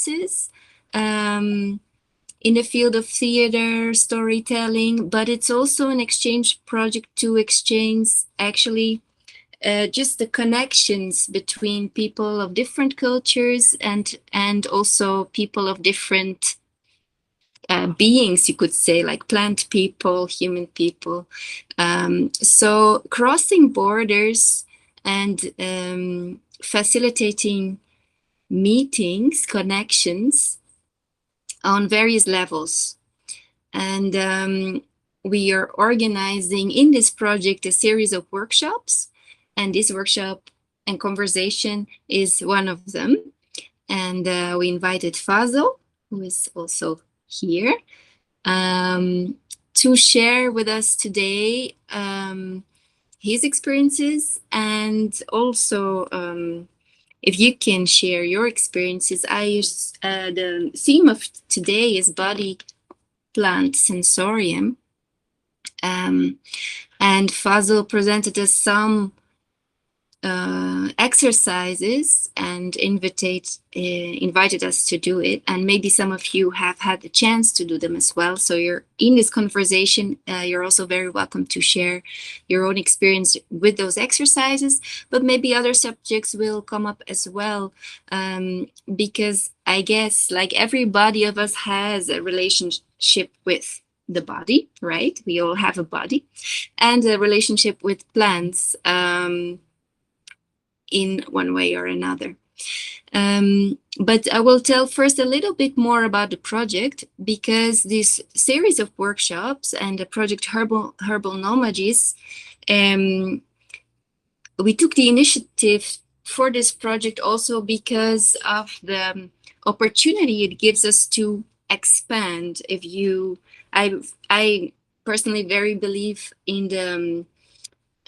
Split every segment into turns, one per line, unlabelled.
experiences in the field of theater, storytelling, but it's also an exchange project to exchange actually just the connections between people of different cultures and also people of different beings, you could say, like plant people, human people. So crossing borders and facilitating meetings, connections on various levels. And we are organizing in this project a series of workshops, and this workshop and conversation is one of them. And we invited Fazle, who is also here, to share with us today his experiences, and also if you can share your experiences. The theme of today is body plant sensorium, and Fazle presented us some exercises and invited us to do it, and maybe some of you have had the chance to do them as well. So you're in this conversation, you're also very welcome to share your own experience with those exercises, but maybe other subjects will come up as well, because I guess like everybody of us has a relationship with the body, right? We all have a body, and a relationship with plants in one way or another. But I will tell first a little bit more about the project, because this series of workshops and the project Herbal Nômades, we took the initiative for this project also because of the opportunity it gives us to expand. I personally very believe in the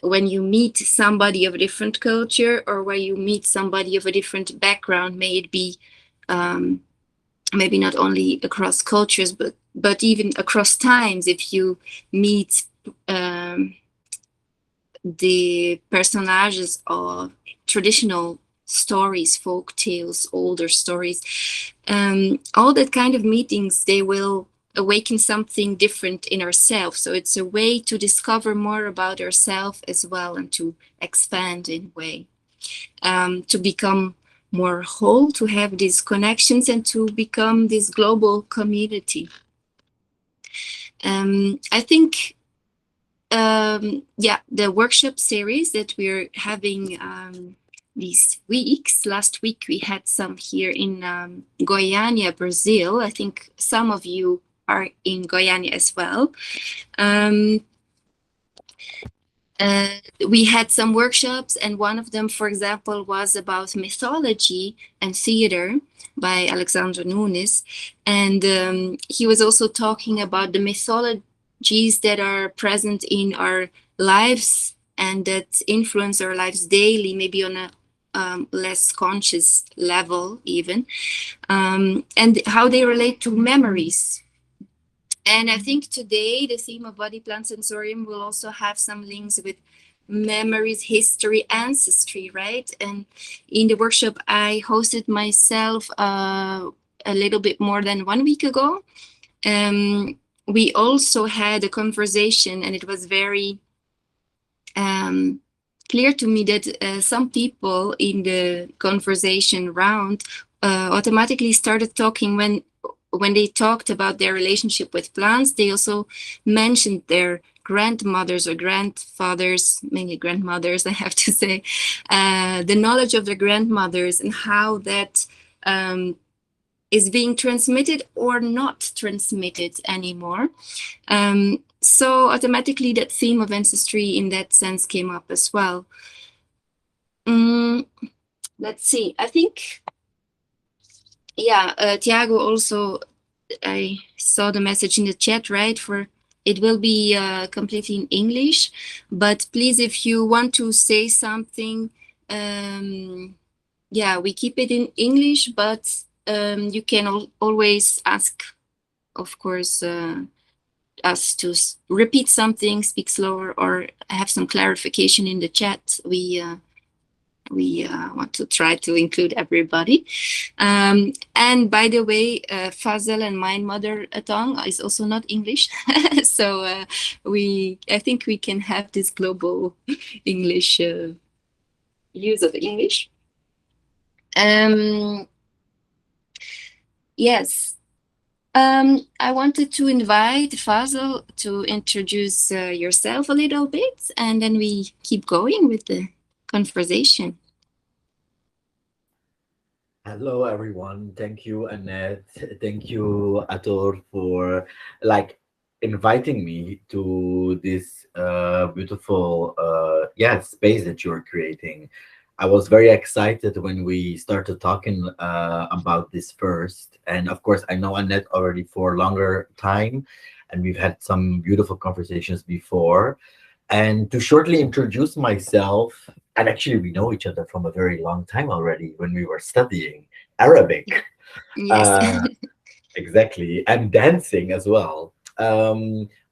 when you meet somebody of a different culture, or where you meet somebody of a different background, may it be maybe not only across cultures, but even across times, if you meet the personages of traditional stories, folk tales, older stories, all that kind of meetings, they will awaken something different in ourselves. So it's a way to discover more about ourselves as well, and to expand in a way, to become more whole, to have these connections, and to become this global community. I think, the workshop series that we're having these weeks. Last week we had some here in Goiânia, Brazil. I think some of you are in Goiânia as well. We had some workshops, and one of them, for example, was about mythology and theater by Alexandre Nunes. And he was also talking about the mythologies that are present in our lives and that influence our lives daily, maybe on a less conscious level even, and how they relate to memories. And I think today the theme of body plant sensorium will also have some links with memories, history, ancestry, right? And in the workshop I hosted myself a little bit more than 1 week ago, we also had a conversation, and it was very clear to me that some people in the conversation round automatically started talking when they talked about their relationship with plants. They also mentioned their grandmothers or grandfathers, mainly grandmothers, I have to say, the knowledge of their grandmothers, and how that is being transmitted or not transmitted anymore. So automatically that theme of ancestry in that sense came up as well. Let's see, I think, Tiago also, I saw the message in the chat, right? It will be completely in English, but please, if you want to say something, we keep it in English, but you can always ask, of course, us to repeat something, speak slower, or have some clarification in the chat. We we want to try to include everybody. And by the way, Fazle and my mother tongue is also not English, so I think we can have this global English use of English. Yes. I wanted to invite Fazle to introduce yourself a little bit, and then we keep going with the conversation.
Hello, everyone. Thank you, Annette. Thank you, Ator, for like inviting me to this beautiful space that you're creating. I was very excited when we started talking about this first, and of course, I know Annette already for a longer time, and we've had some beautiful conversations before. And to shortly introduce myself, and actually we know each other from a very long time already when we were studying Arabic.
Yes.
Uh, exactly, and dancing as well.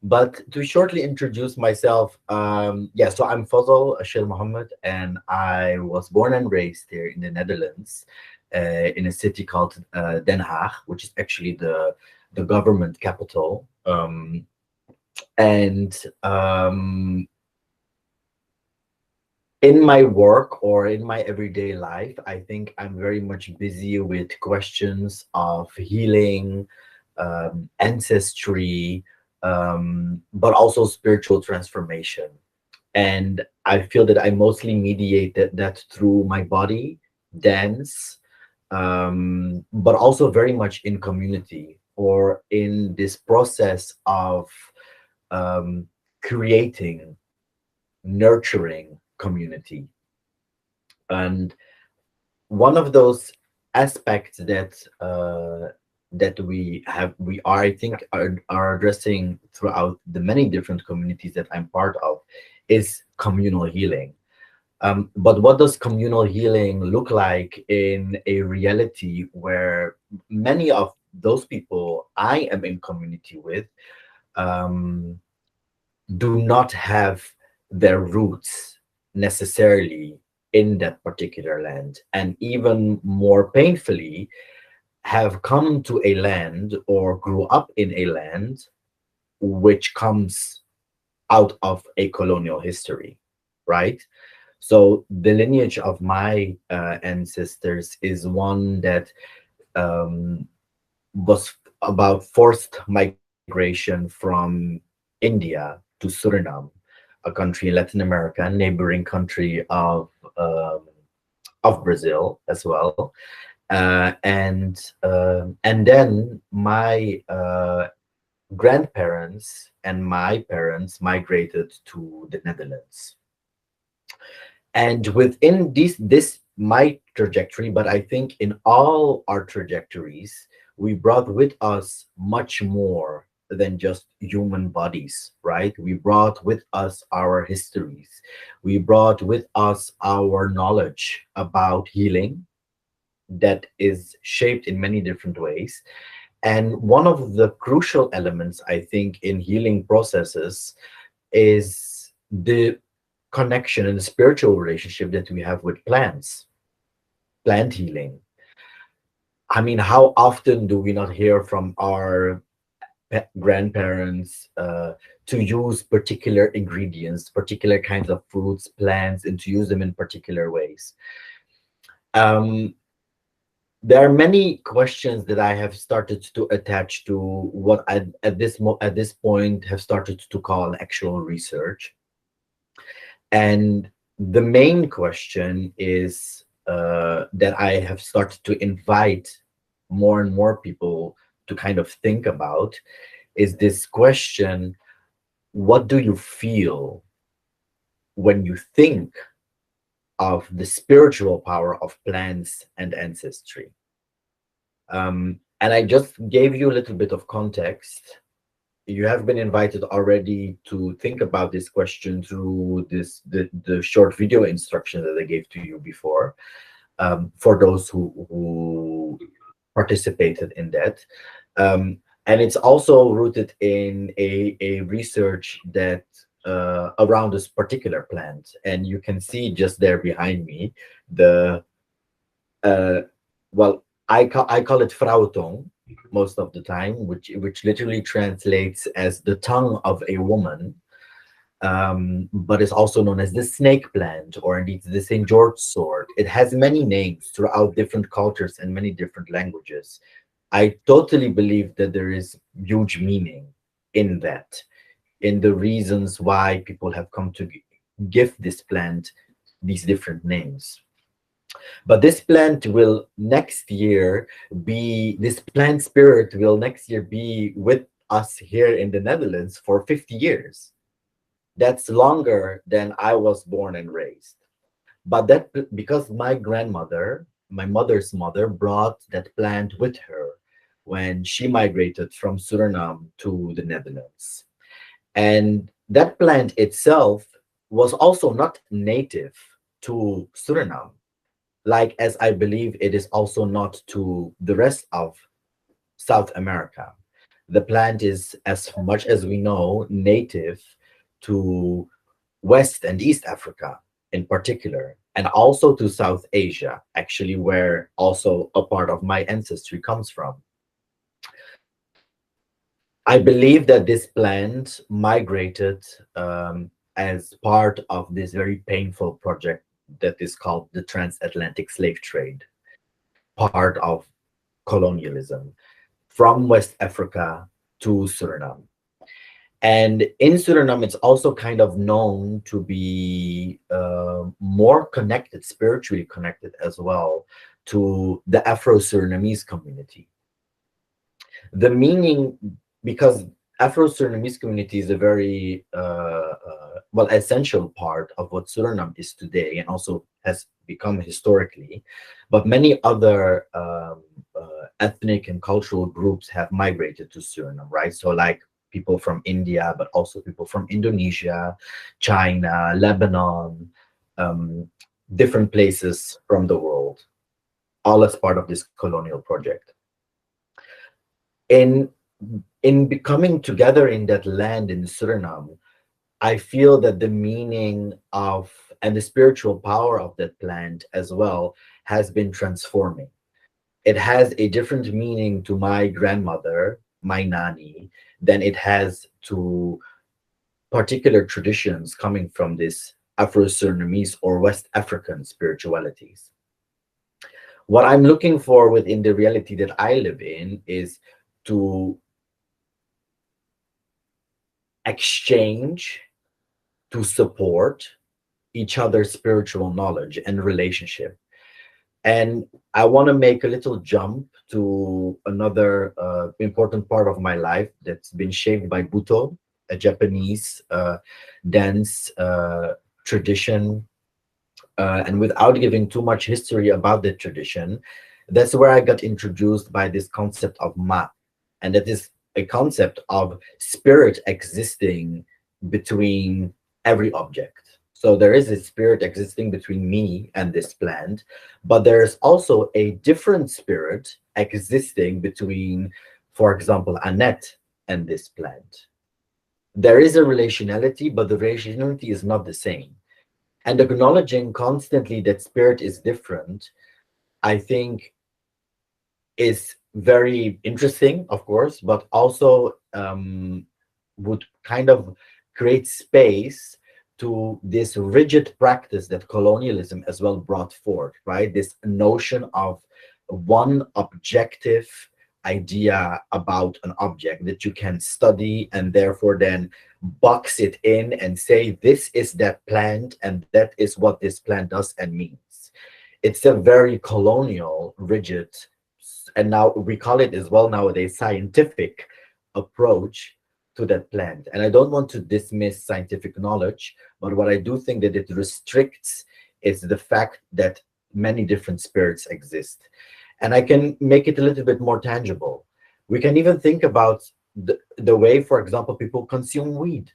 But to shortly introduce myself, so I'm Fazle Shairmahomed, and I was born and raised here in the Netherlands, in a city called Den Haag, which is actually the government capital. And In my work or in my everyday life, I think I'm very much busy with questions of healing, ancestry, but also spiritual transformation. And I feel that I mostly mediate that through my body, dance, but also very much in community or in this process of um, creating, nurturing community. And one of those aspects that we are, I think, are addressing throughout the many different communities that I'm part of is communal healing. But what does communal healing look like in a reality where many of those people I am in community with um, do not have their roots necessarily in that particular land, and even more painfully, have come to a land or grew up in a land which comes out of a colonial history, right? So the lineage of my ancestors is one that um, was about forced migration from India to Suriname, a country in Latin America, a neighboring country um, of Brazil as well. And then my grandparents and my parents migrated to the Netherlands. And within this my trajectory, but I think in all our trajectories, we brought with us much more than just human bodies, right? We brought with us our histories. We brought with us our knowledge about healing that is shaped in many different ways. And one of the crucial elements, I think, in healing processes is the connection and the spiritual relationship that we have with plants, plant healing. I mean, how often do we not hear from our grandparents to use particular ingredients, particular kinds of fruits, plants, and to use them in particular ways? Um, there are many questions that I have started to attach to what I, at this point, have started to call actual research. And the main question is that I have started to invite more and more people to kind of think about is this question: what do you feel when you think of the spiritual power of plants and ancestry? And I just gave you a little bit of context. You have been invited already to think about this question through the short video instruction that I gave to you before, for those who participated in that. And it's also rooted in a research that around this particular plant. And you can see just there behind me the uh, well, I call it vrouwtong most of the time, which literally translates as the tongue of a woman, but is also known as the snake plant, or indeed the St. George sword. It has many names throughout different cultures and many different languages. I totally believe that there is huge meaning in that, in the reasons why people have come to give this plant these different names. But this plant will next year this plant spirit will next year be with us here in the Netherlands for 50 years. That's longer than I was born and raised. But that because my mother's mother, brought that plant with her when she migrated from Suriname to the Netherlands. And that plant itself was also not native to Suriname, like as I believe it is also not to the rest of South America. The plant is, as much as we know, native to West and East Africa in particular, and also to South Asia, actually, where also a part of my ancestry comes from. I believe that this plant migrated as part of this very painful project that is called the transatlantic slave trade, part of colonialism from West Africa to Suriname. And in Suriname, it's also kind of known to be more connected, spiritually connected as well, to the Afro-Surinamese community. The meaning, because Afro-Surinamese community is a very essential part of what Suriname is today, and also has become historically. But many other ethnic and cultural groups have migrated to Suriname, right? So like people from India, but also people from Indonesia, China, Lebanon, um, different places from the world, all as part of this colonial project. In becoming together in that land in Suriname, I feel that the meaning of and the spiritual power of that plant as well has been transforming. It has a different meaning to my grandmother, my nani, than it has to particular traditions coming from this Afro-Surinamese or West African spiritualities. What I'm looking for within the reality that I live in is to exchange, to support each other's spiritual knowledge and relationship. And I want to make a little jump to another important part of my life that's been shaped by Butoh, a Japanese dance tradition. And without giving too much history about the tradition, that's where I got introduced by this concept of ma. And that is a concept of spirit existing between every object. So there is a spirit existing between me and this plant, but there's also a different spirit existing between, for example, Annette and this plant. There is a relationality, but the relationality is not the same. And acknowledging constantly that spirit is different, I think, is very interesting, of course, but also would kind of create space to this rigid practice that colonialism as well brought forth, right? This notion of one objective idea about an object that you can study and therefore then box it in and say, this is that plant and that is what this plant does and means. It's a very colonial, rigid, and now we call it as well nowadays scientific approach to that plant. And I don't want to dismiss scientific knowledge, but what I do think that it restricts is the fact that many different spirits exist. And I can make it a little bit more tangible. We can even think about the way, for example, people consume weed.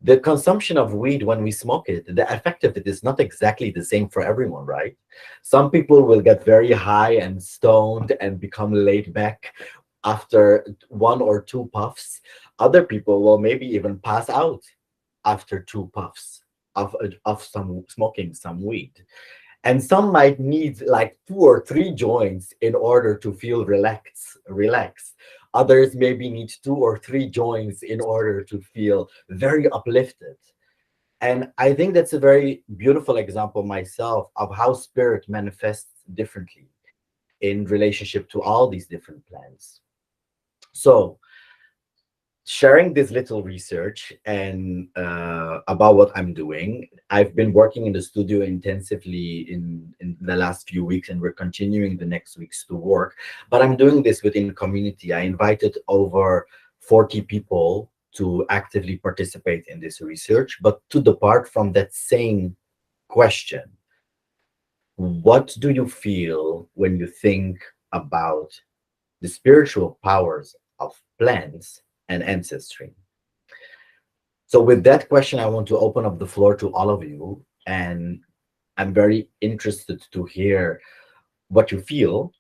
The consumption of weed when we smoke it, the effect of it is not exactly the same for everyone, right? Some people will get very high and stoned and become laid back after one or two puffs. Other people will maybe even pass out. after 2 puffs of some smoking some weed. And some might need like 2 or 3 joints in order to feel relaxed. Others maybe need 2 or 3 joints in order to feel very uplifted. And I think that's a very beautiful example myself of how spirit manifests differently in relationship to all these different plants. So sharing this little research and about what I'm doing. I've been working in the studio intensively in the last few weeks, and we're continuing the next weeks to work. But I'm doing this within community. I invited over 40 people to actively participate in this research, but to depart from that same question: what do you feel when you think about the spiritual powers of plants and ancestry? So, with that question, I want to open up the floor to all of you. And I'm very interested to hear what you feel.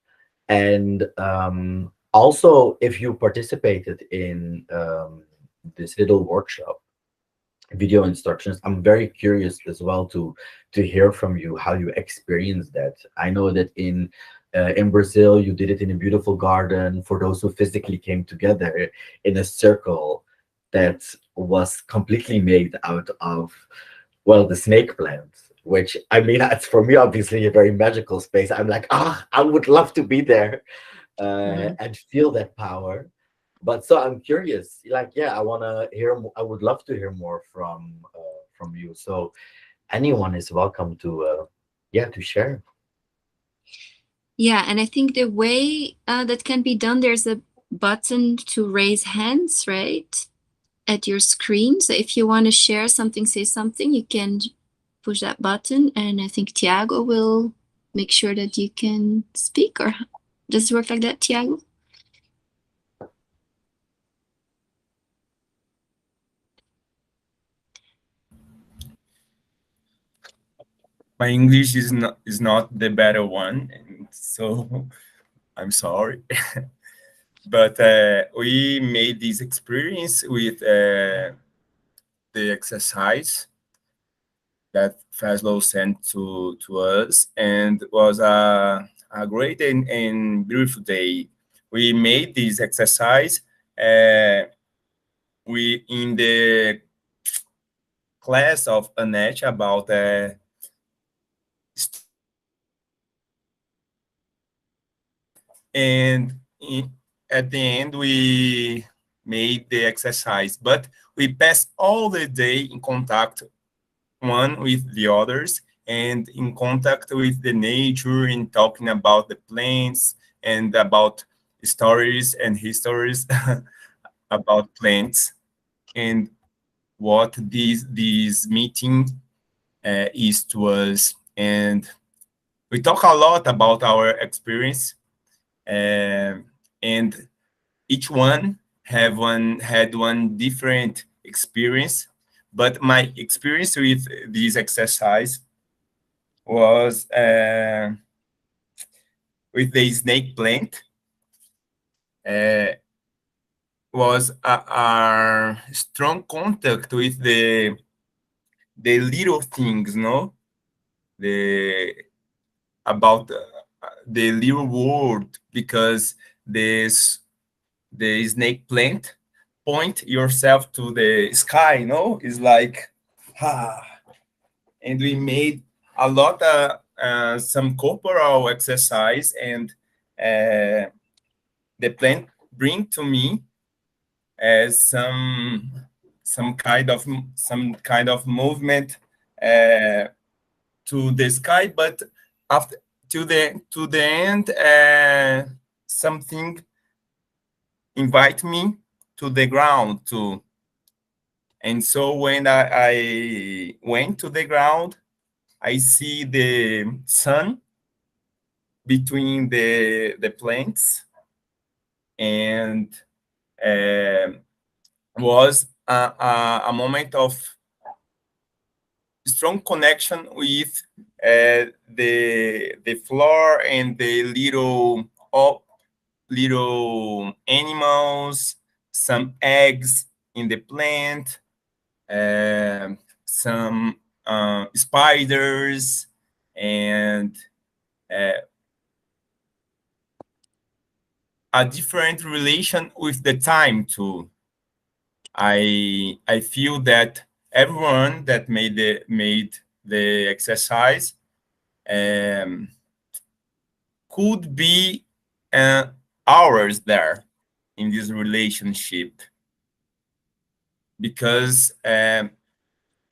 And also, if you participated in this little workshop, video instructions, I'm very curious as well to hear from you how you experienced that. I know that in Brazil you did it in a beautiful garden for those who physically came together in a circle that was completely made out of, well, the snake plant, which I mean, it's for me obviously a very magical space. I'm like, I would love to be there and feel that power. But so I'm curious, like, yeah, I want to hear. I would love to hear more from you. So anyone is welcome to, yeah, to share.
Yeah, and I think the way that can be done, there's a button to raise hands, right, at your screen. So if you want to share something, say something, you can push that button, and I think Tiago will make sure that you can speak. Or does it work like that, Tiago?
My English is not the better one, and so I'm sorry. But we made this experience with the exercise that Fazle sent to us, and was a great and beautiful day. We made this exercise. We in the class of Annette about and at the end we made the exercise, but we passed all the day in contact one with the others, and in contact with the nature, and talking about the plants and about stories and histories about plants, and what this meeting is to us. And we talk a lot about our experience, and each one had one different experience. But my experience with this exercise was with the snake plant. Was a strong contact with the little things, no, the about the little world, because this the snake plant point yourself to the sky, no, it's like ah. And we made a lot of some corporal exercise, and the plant bring to me as some kind of movement to the sky, but after to the end, something invite me to the ground too. And so when I went to the ground, I see the sun between the plants, and was a moment of strong connection with the floor and the little animals, some eggs in the plant, some spiders, and a different relation with the time too. I feel that everyone that made the exercise could be hours there in this relationship, because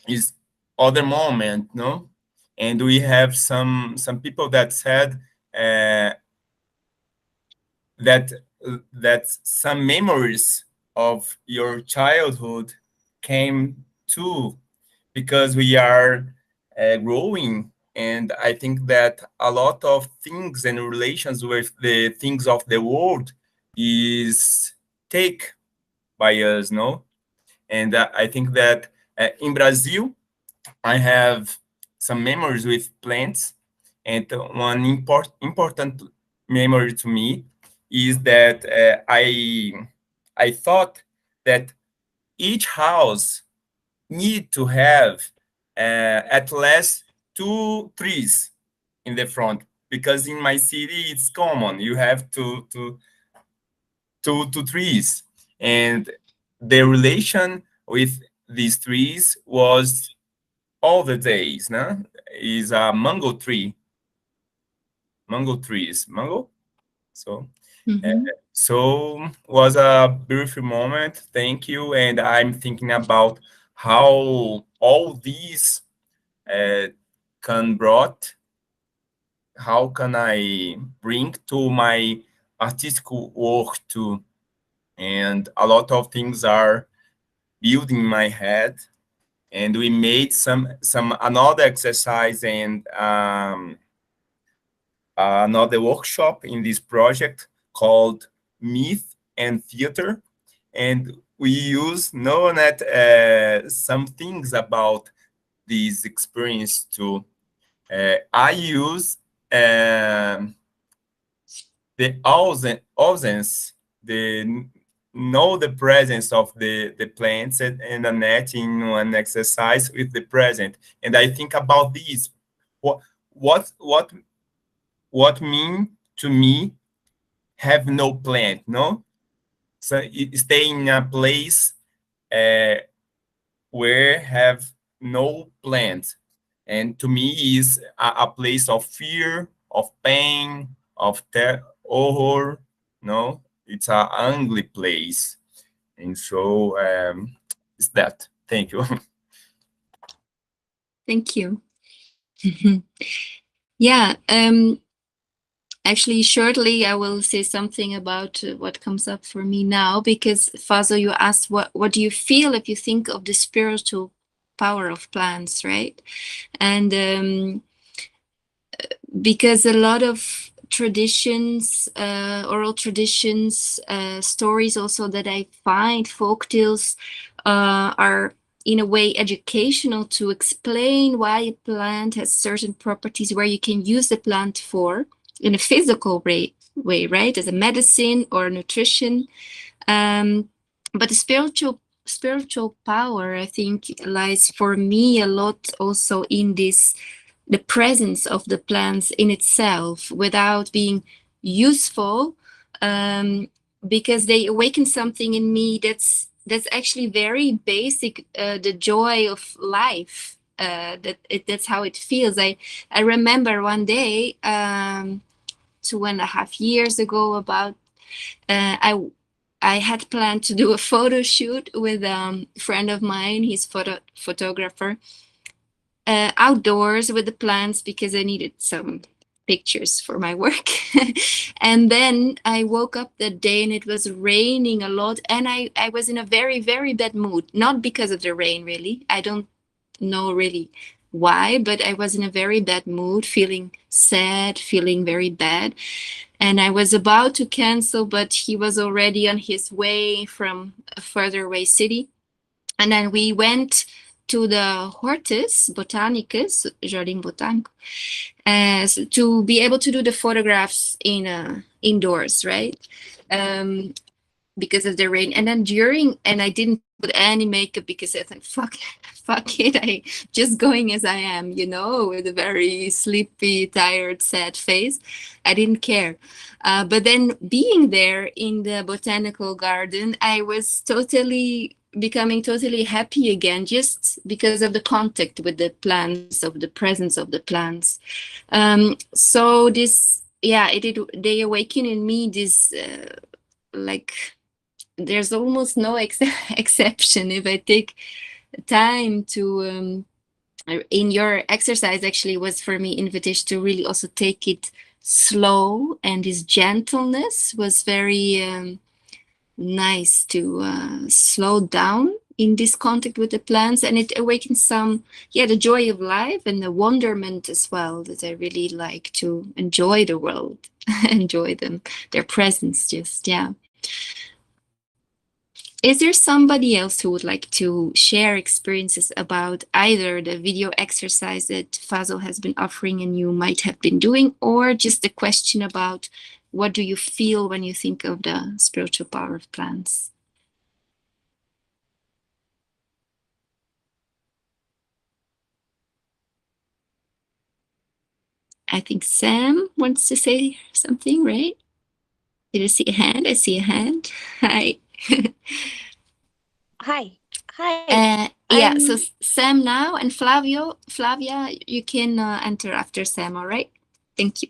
is other moment, no? And we have some people that said that some memories of your childhood came too, because we are growing. And I think that a lot of things and relations with the things of the world is take by us, no? And I think that in Brazil, I have some memories with plants, and one important memory to me is that I thought that each house need to have at least 2 trees in the front, because in my city it's common, you have two trees, and the relation with these trees was all the days, no? Is a mango trees, mango. So, so was a beautiful moment. Thank you. And I'm thinking about how all these can brought. How can I bring to my artistic work too? And a lot of things are building in my head. And we made some another exercise and another workshop in this project called Myth and Theater, and we use Nômade some things about this experience too. I use the ausence, the know the presence of the plants and the net in one exercise with the present, and I think about this. What what what mean to me have no plant, no? So stay in a place where have no plant, and to me is a place of fear, of pain, of horror, no? It's a ugly place, and so it's that. Thank you.
Thank you. Yeah, actually, shortly, I will say something about what comes up for me now, because Fazle, you asked what do you feel if you think of the spiritual power of plants, right? And because a lot of traditions, oral traditions, stories also that I find, folk tales, are in a way educational to explain why a plant has certain properties, where you can use the plant for in a physical way, right? As a medicine or nutrition. But the spiritual power, I think, lies for me a lot also in this, the presence of the plants in itself, without being useful, because they awaken something in me that's actually very basic, the joy of life. That's how it feels. I remember one day, 2.5 years ago, about I had planned to do a photo shoot with a friend of mine. He's photographer, outdoors with the plants, because I needed some pictures for my work. And then I woke up that day and it was raining a lot, and I was in a very, very bad mood, not because of the rain, really. I don't know really why, but I was in a very bad mood, feeling sad, feeling very bad. And I was about to cancel, but he was already on his way from a further away city. And then we went to the Hortus Botanicus, Jardim Botânico, to be able to do the photographs in indoors, right? because of the rain. And then and I didn't put any makeup because I thought, fuck it, I just going as I am, with a very sleepy, tired, sad face. I didn't care. But then being there in the botanical garden, I was becoming totally happy again, just because of the contact with the plants, of the presence of the plants. So this, they awaken in me this, there's almost no exception. If I take time to, in your exercise actually was for me invitation to really also take it slow, and this gentleness was very nice to slow down in this contact with the plants, and it awakens some, the joy of life and the wonderment as well, that I really like to enjoy the world, enjoy them, their presence, just, Is there somebody else who would like to share experiences about either the video exercise that Fazle has been offering and you might have been doing, or just a question about what do you feel when you think of the spiritual power of plants? I think Sam wants to say something, right? Did I see a hand? I see a hand. Hi.
Hi. Hi.
So Sam now, and Flavia, you can enter after Sam, all right? Thank you.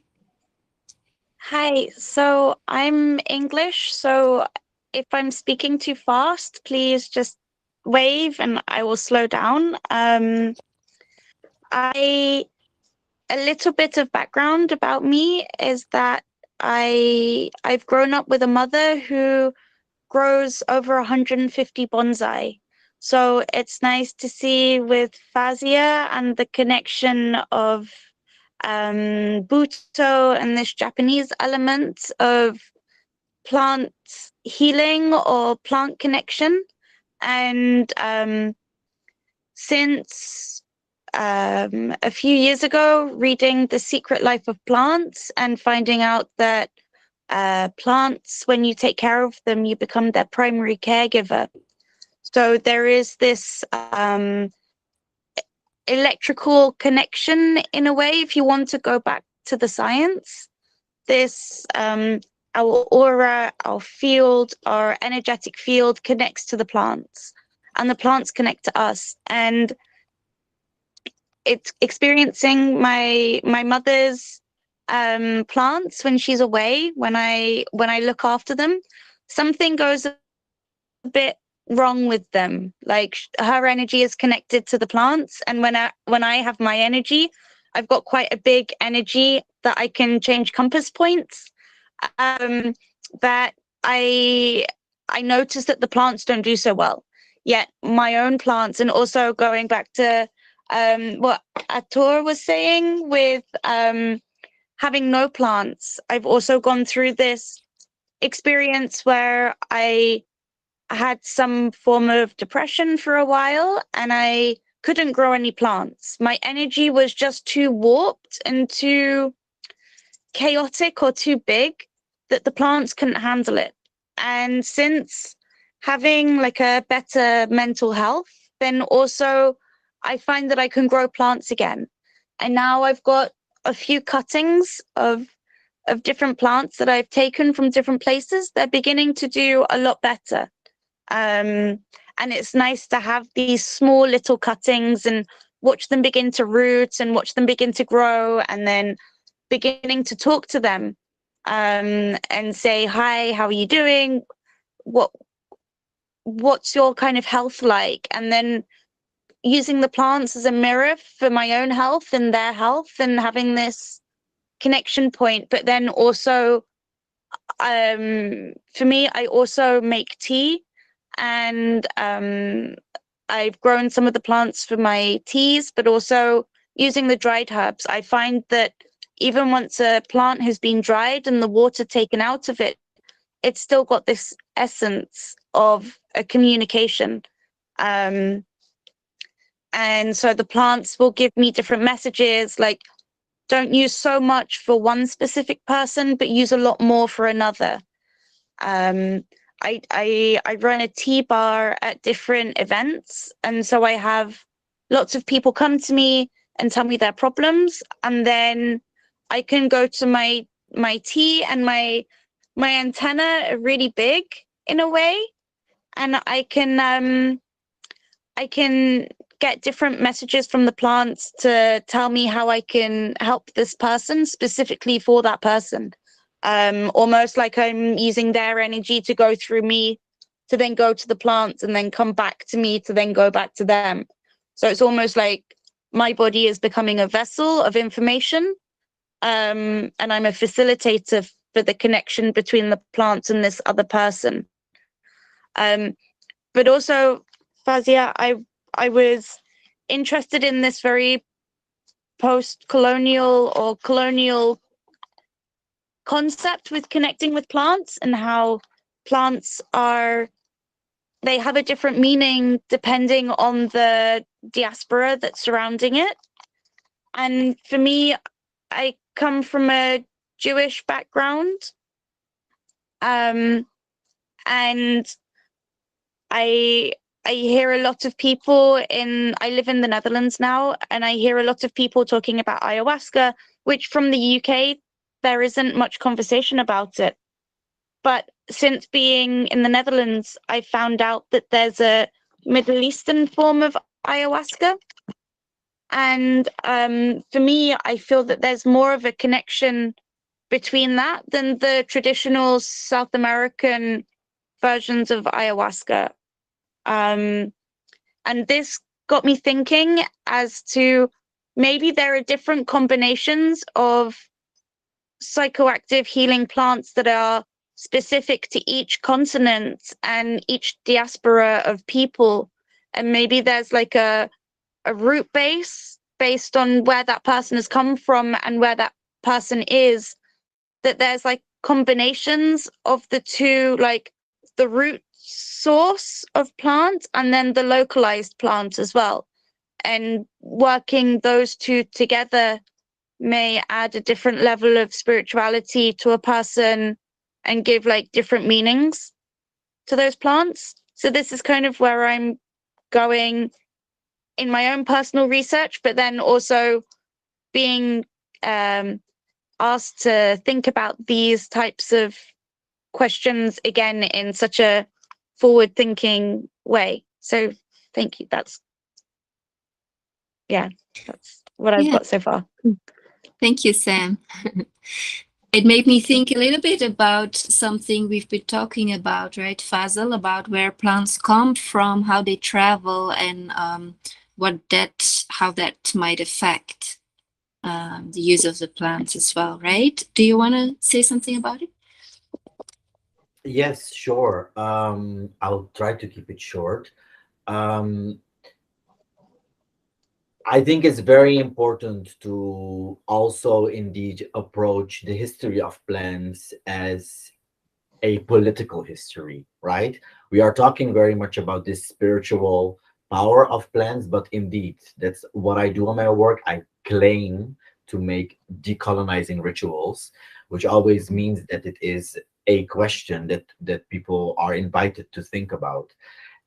Hi. So I'm English, so if I'm speaking too fast, please just wave and I will slow down. A little bit of background about me is that I've grown up with a mother who grows over 150 bonsai. So it's nice to see with Fazia and the connection of Butoh and this Japanese element of plant healing or plant connection. And since a few years ago, reading The Secret Life of Plants and finding out that plants, when you take care of them, you become their primary caregiver. So there is this electrical connection in a way, if you want to go back to the science. This our aura, our field, our energetic field connects to the plants, and the plants connect to us. And it's experiencing my mother's plants when she's away, when I look after them, something goes a bit wrong with them. Like her energy is connected to the plants, and when I have my energy, I've got quite a big energy that I can change compass points. But I notice that the plants don't do so well. Yet my own plants, and also going back to what Ator was saying with having no plants, I've also gone through this experience where I had some form of depression for a while, and I couldn't grow any plants. My energy was just too warped and too chaotic or too big that the plants couldn't handle it. And since having like a better mental health, then also I find that I can grow plants again. And now I've got a few cuttings of different plants that I've taken from different places. They're beginning to do a lot better. And it's nice to have these small little cuttings and watch them begin to root and watch them begin to grow, and then beginning to talk to them and say, hi, how are you doing? What's your kind of health like? And then using the plants as a mirror for my own health and their health, and having this connection point. But then also, for me, I also make tea, and I've grown some of the plants for my teas, but also using the dried herbs. I find that even once a plant has been dried and the water taken out of it, it's still got this essence of a communication. And so the plants will give me different messages, like don't use so much for one specific person, but use a lot more for another. I run a tea bar at different events, and so I have lots of people come to me and tell me their problems, and then I can go to my tea, and my antenna are really big in a way, and I can get different messages from the plants to tell me how I can help this person specifically for that person. Almost like I'm using their energy to go through me to then go to the plants and then come back to me to then go back to them. So it's almost like my body is becoming a vessel of information, and I'm a facilitator for the connection between the plants and this other person. But also, Fazia, I was interested in this very post-colonial or colonial concept with connecting with plants, and how plants they have a different meaning depending on the diaspora that's surrounding it. And for me, I come from a Jewish background, and I hear a lot of people I live in the Netherlands now, and I hear a lot of people talking about ayahuasca, which from the UK, there isn't much conversation about it. But since being in the Netherlands, I found out that there's a Middle Eastern form of ayahuasca. And for me, I feel that there's more of a connection between that than the traditional South American versions of ayahuasca. And this got me thinking as to maybe there are different combinations of psychoactive healing plants that are specific to each continent and each diaspora of people. And maybe there's like a root base based on where that person has come from and where that person is, that there's like combinations of the two, like the root source of plant and then the localized plant as well. And working those two together may add a different level of spirituality to a person and give like different meanings to those plants. So this is kind of where I'm going in my own personal research, but then also being asked to think about these types of questions again in such a forward-thinking way. So thank you. That's what I've got so far.
Thank you, Sam. It made me think a little bit about something we've been talking about, right, Fazle, about where plants come from, how they travel, and how that might affect the use of the plants as well, right? Do you want to say something about it?
Yes, sure. I'll try to keep it short. I think it's very important to also indeed approach the history of plants as a political history, right? We are talking very much about this spiritual power of plants, but indeed, that's what I do in my work. I claim to make decolonizing rituals, which always means that it is a question that people are invited to think about.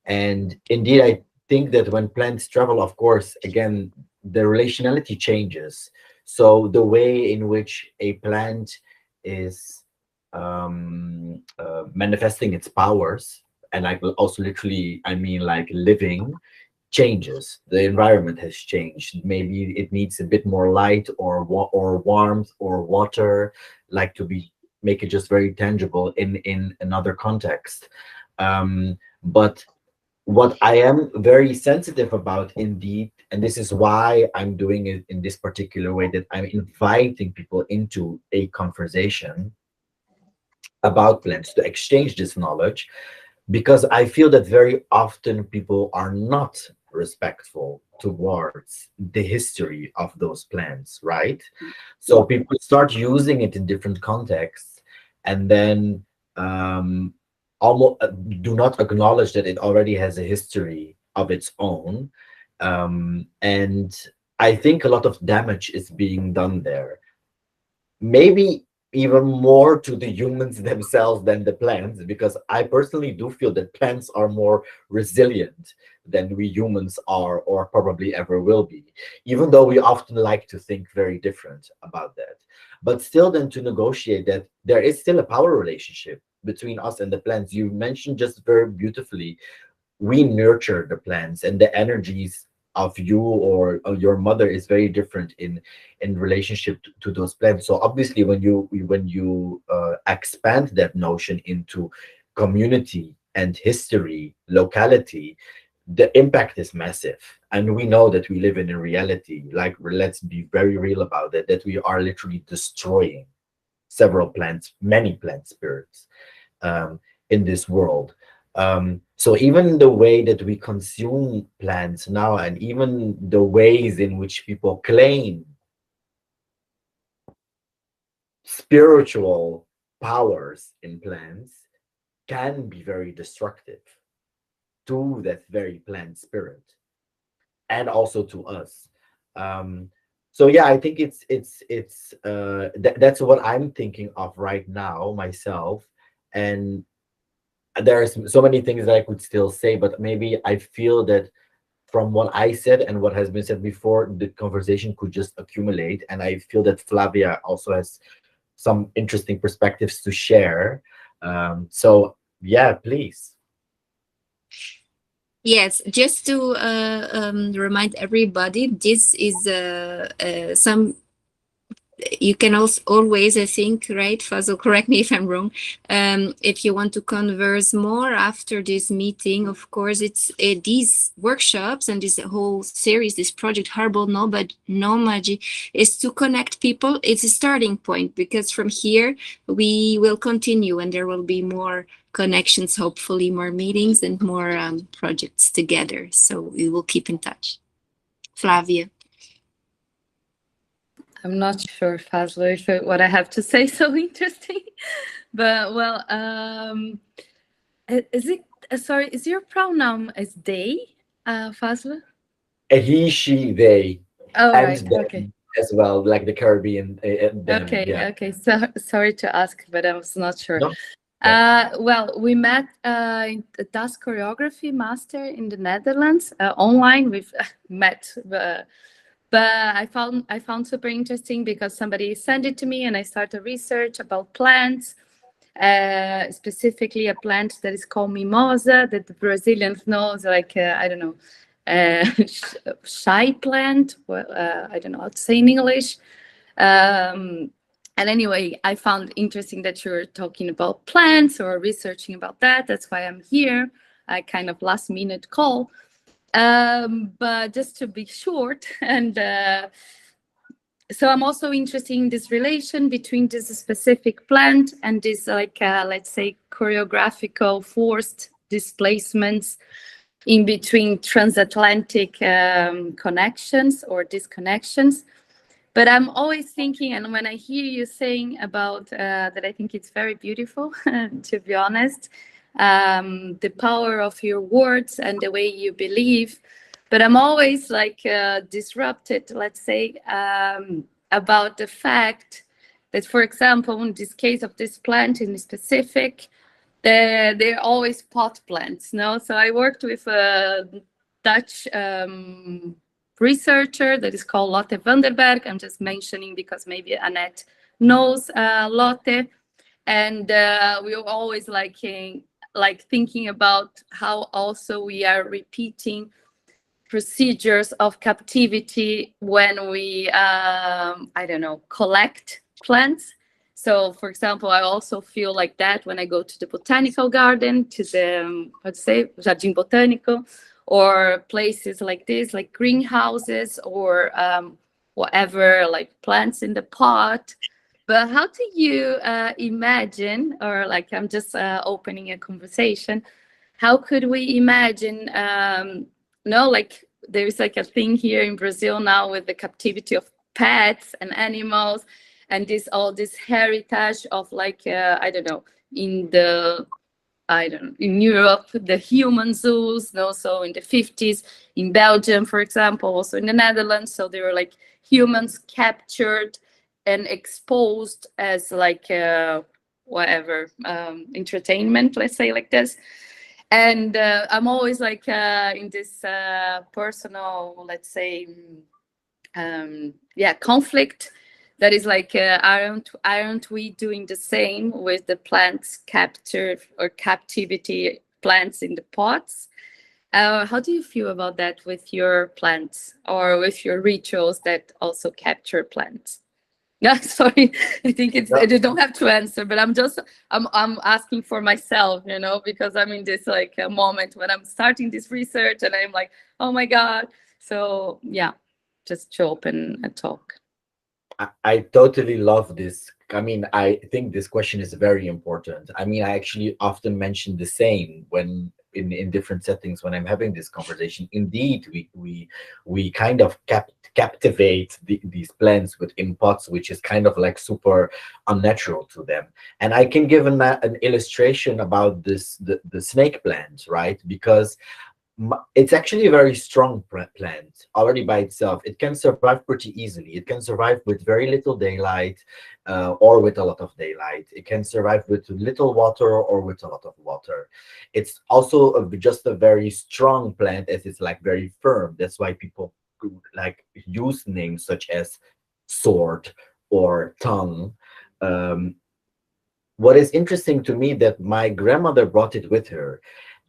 And indeed, I think that when plants travel, of course, again, the relationality changes. So the way in which a plant is manifesting its powers, and I will also literally, I mean, like living, changes. The environment has changed. Maybe it needs a bit more light or warmth or water, like to make it just very tangible in another context. But what I am very sensitive about, indeed, and this is why I'm doing it in this particular way, that I'm inviting people into a conversation about plants to exchange this knowledge, because I feel that very often people are not respectful towards the history of those plants, right? So people start using it in different contexts, and then almost do not acknowledge that it already has a history of its own. And I think a lot of damage is being done there. Maybe even more to the humans themselves than the plants, because I personally do feel that plants are more resilient than we humans are, or probably ever will be, even though we often like to think very different about that. But still, then, to negotiate that, there is still a power relationship between us and the plants. You mentioned just very beautifully, we nurture the plants, and the energies of you or your mother is very different in relationship to those plants. So obviously, when you expand that notion into community and history, locality, the impact is massive. And we know that we live in a reality, like, let's be very real about it, that we are literally destroying several plants, many plant spirits, in this world. So even the way that we consume plants now, and even the ways in which people claim spiritual powers in plants, can be very destructive to that very plant spirit, and also to us. So yeah, I think that's what I'm thinking of right now myself. And there's so many things that I could still say, but maybe I feel that from what I said and what has been said before, the conversation could just accumulate. And I feel that Flavia also has some interesting perspectives to share. So yeah, please.
Yes, just to remind everybody, this is some. You can also always, I think, right, Fazle, correct me if I'm wrong, if you want to converse more after this meeting, of course, it's these workshops and this whole series, this project HERBAL Nômade, is to connect people. It's a starting point, because from here we will continue, and there will be more connections, hopefully more meetings and more projects together. So we will keep in touch. Flavia.
I'm not sure, Fazle, if what I have to say is so interesting, but well, is it? Sorry, is your pronoun as they, Fazle?
He, she, they,
Oh,
and
right.
them
Okay.
as well, like the Caribbean, them.
Okay.
Yeah.
Okay. So sorry to ask, but I was not sure.
No.
Well, we met in the dance choreography master in the Netherlands online. We've met. But I found super interesting because somebody sent it to me, and I started research about plants, specifically a plant that is called mimosa, that the Brazilians know, like I don't know, shy plant. I don't know how to say in English. And anyway, I found interesting that you're talking about plants or researching about that. That's why I'm here. I kind of last minute call. But just to be short, and so I'm also interested in this relation between this specific plant and this, like, let's say, choreographical forced displacements in between transatlantic connections or disconnections. But I'm always thinking, and when I hear you saying about that, I think it's very beautiful, to be honest, the power of your words and the way you believe. But I'm always like disrupted, let's say, about the fact that, for example, in this case of this plant in specific, they're always pot plants. No, so I worked with a Dutch researcher that is called Lotte van der Berg. I'm just mentioning because maybe Annette knows Lotte, and we were always like thinking about how also we are repeating procedures of captivity when we I don't know, collect plants. So for example, I also feel like that when I go to the botanical garden, to the let's say Jardim Botânico, or places like this, like greenhouses, or whatever, like plants in the pot. But how do you imagine, or like I'm just opening a conversation, how could we imagine, no, like there's like a thing here in Brazil now with the captivity of pets and animals, and all this heritage of like, I don't know, in Europe, the human zoos, and also in the 50s, in Belgium, for example, also in the Netherlands. So there were like humans captured and exposed as like whatever entertainment, let's say like this. And I'm always like in this personal, let's say, conflict. That is like, aren't we doing the same with the plants capture or captivity plants in the pots? How do you feel about that with your plants or with your rituals that also capture plants? Yeah, sorry. I think it's, you don't have to answer, but I'm asking for myself, you know, because I'm in this like a moment when I'm starting this research and I'm like, oh my God. So yeah, just to open a talk.
I totally love this. I mean, I think this question is very important. I mean, I actually often mention the same when in different settings when I'm having this conversation. Indeed, we kind of captivate these plants within pots, which is kind of like super unnatural to them. And I can give an illustration about this the snake plant, right? Because it's actually a very strong plant already by itself. It can survive pretty easily. It can survive with very little daylight or with a lot of daylight. It can survive with little water or with a lot of water. It's also just a very strong plant, as it's like very firm. That's why people like use names such as sword or tongue. What is interesting to me that my grandmother brought it with her.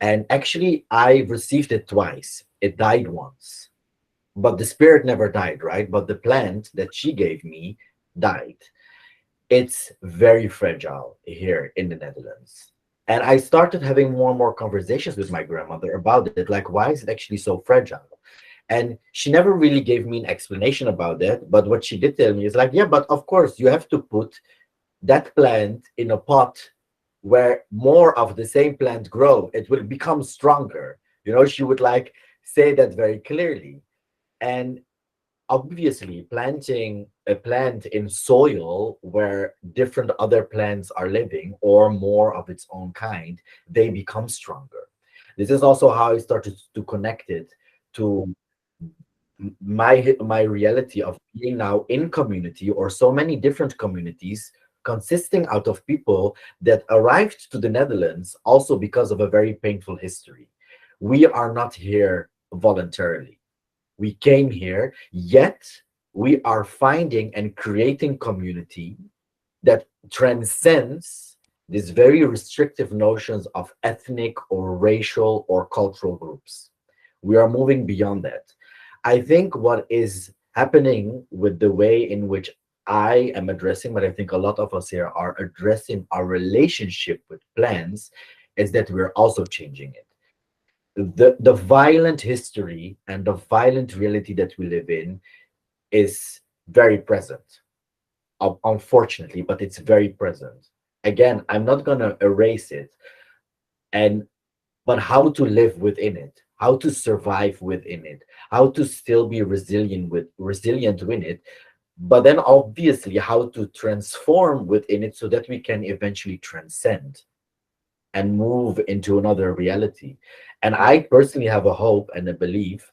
And actually, I received it twice. It died once, but the spirit never died, right? But the plant that she gave me died. It's very fragile here in the Netherlands. And I started having more and more conversations with my grandmother about it. Like, why is it actually so fragile? And she never really gave me an explanation about that. But what she did tell me is like, yeah, but of course, you have to put that plant in a pot where more of the same plant grow. It will become stronger. You know, she would like say that very clearly. And obviously, planting a plant in soil where different other plants are living or more of its own kind, they become stronger. This is also how I started to connect it to my reality of being now in community or so many different communities consisting out of people that arrived to the Netherlands also because of a very painful history. We are not here voluntarily. We came here, yet we are finding and creating community that transcends these very restrictive notions of ethnic or racial or cultural groups. We are moving beyond that. I think what is happening with the way in which I am addressing, but I think a lot of us here are addressing our relationship with plants, is that we're also changing it. The violent history and the violent reality that we live in is very present, unfortunately, but it's very present. Again, I'm not going to erase it, but how to live within it, how to survive within it, how to still be resilient within it, but then obviously how to transform within it so that we can eventually transcend and move into another reality. And I personally have a hope and a belief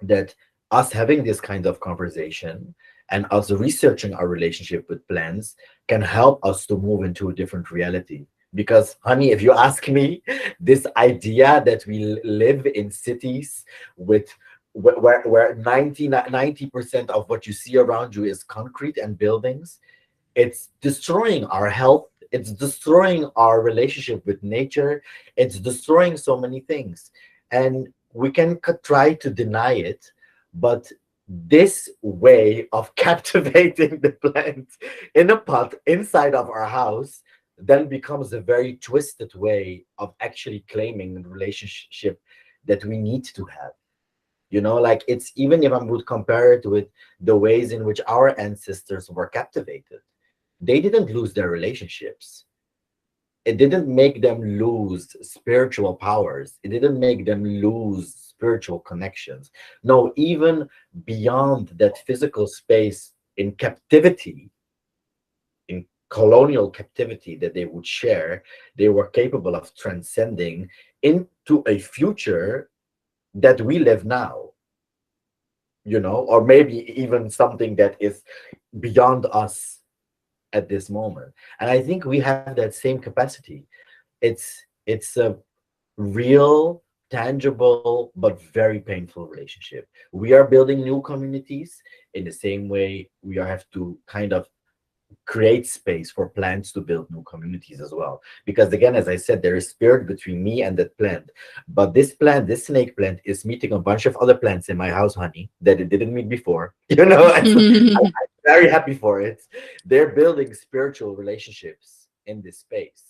that us having this kind of conversation and us researching our relationship with plants can help us to move into a different reality. Because, honey, if you ask me, this idea that we live in cities with where 90% of what you see around you is concrete and buildings, it's destroying our health, it's destroying our relationship with nature, it's destroying so many things. And we can try to deny it, but this way of captivating the plant in a pot inside of our house then becomes a very twisted way of actually claiming the relationship that we need to have. You know, like, it's, even if I would compare it with the ways in which our ancestors were captivated, they didn't lose their relationships. It didn't make them lose spiritual powers. It didn't make them lose spiritual connections. No, even beyond that physical space in captivity, in colonial captivity that they would share, they were capable of transcending into a future that we live now. you know, or maybe even something that is beyond us at this moment. And I think we have that same capacity. It's a real, tangible, but very painful relationship. We are building new communities in the same way we have to kind of create space for plants to build new communities as well. Because again, as I said, there is spirit between me and that plant. But this plant, this snake plant, is meeting a bunch of other plants in my house, honey, that it didn't meet before. You know, and so I'm very happy for it. They're building spiritual relationships in this space.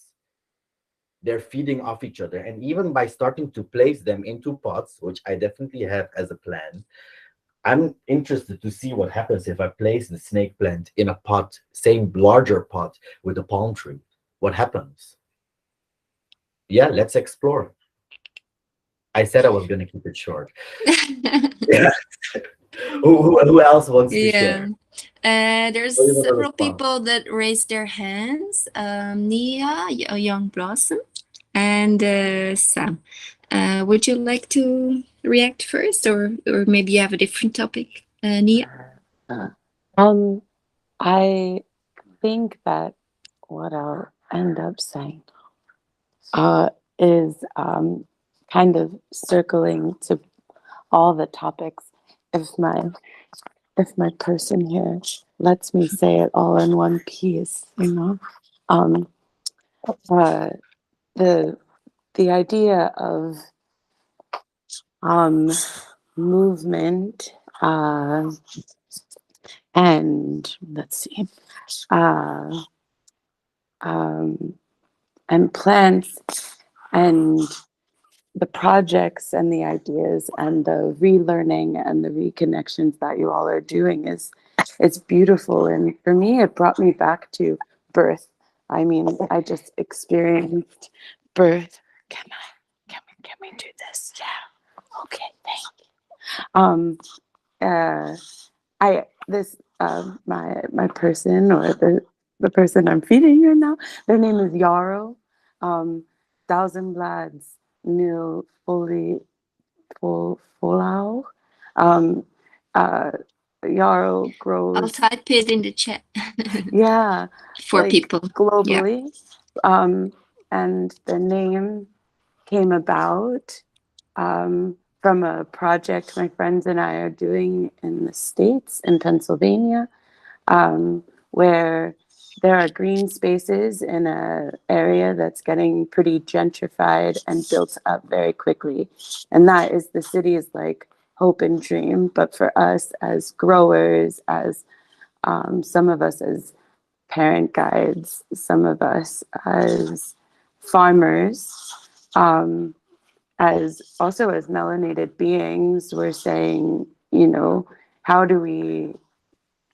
They're feeding off each other. And even by starting to place them into pots, which I definitely have as a plan, I'm interested to see what happens if I place the snake plant in a pot, same larger pot with a palm tree. What happens? Yeah, let's explore. I said I was going to keep it short. Yeah. Who else wants to share?
There's
Or you wanna
several
respond?
people that raised their hands. Nia, a young blossom, and Sam. Would you like to react first, or maybe you have a different topic, Nia?
I think that what I'll end up saying is kind of circling to all the topics. If my person here lets me say it all in one piece, you know, the idea of movement and let's see, and plants and the projects and the ideas and the relearning and the reconnections that you all are doing is beautiful. And for me, it brought me back to birth. I mean, I just experienced birth. Can we do this? Yeah. Okay, thank you. My person, or the person I'm feeding right now, their name is Yarrow. Thousand Blads Nil Folau. Yarrow grows.
I'll type it in the chat.
Yeah,
for
like,
people
globally. Yeah. And the name came about from a project my friends and I are doing in the States, in Pennsylvania, where there are green spaces in an area that's getting pretty gentrified and built up very quickly. And that is the city's like hope and dream. But for us as growers, as some of us as parent guides, some of us as farmers, as melanated beings, we're saying, you know, how do we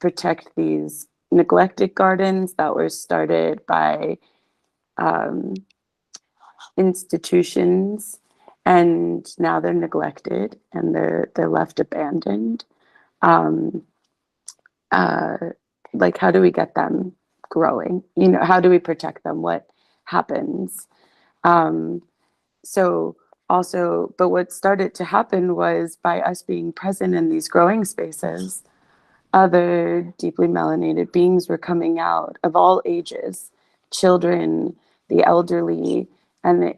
protect these neglected gardens that were started by institutions, and now they're neglected and they're left abandoned. Like, how do we get them growing? You know, how do we protect them? What happens? So also, but what started to happen was by us being present in these growing spaces, other deeply melanated beings were coming out of all ages, children, the elderly, and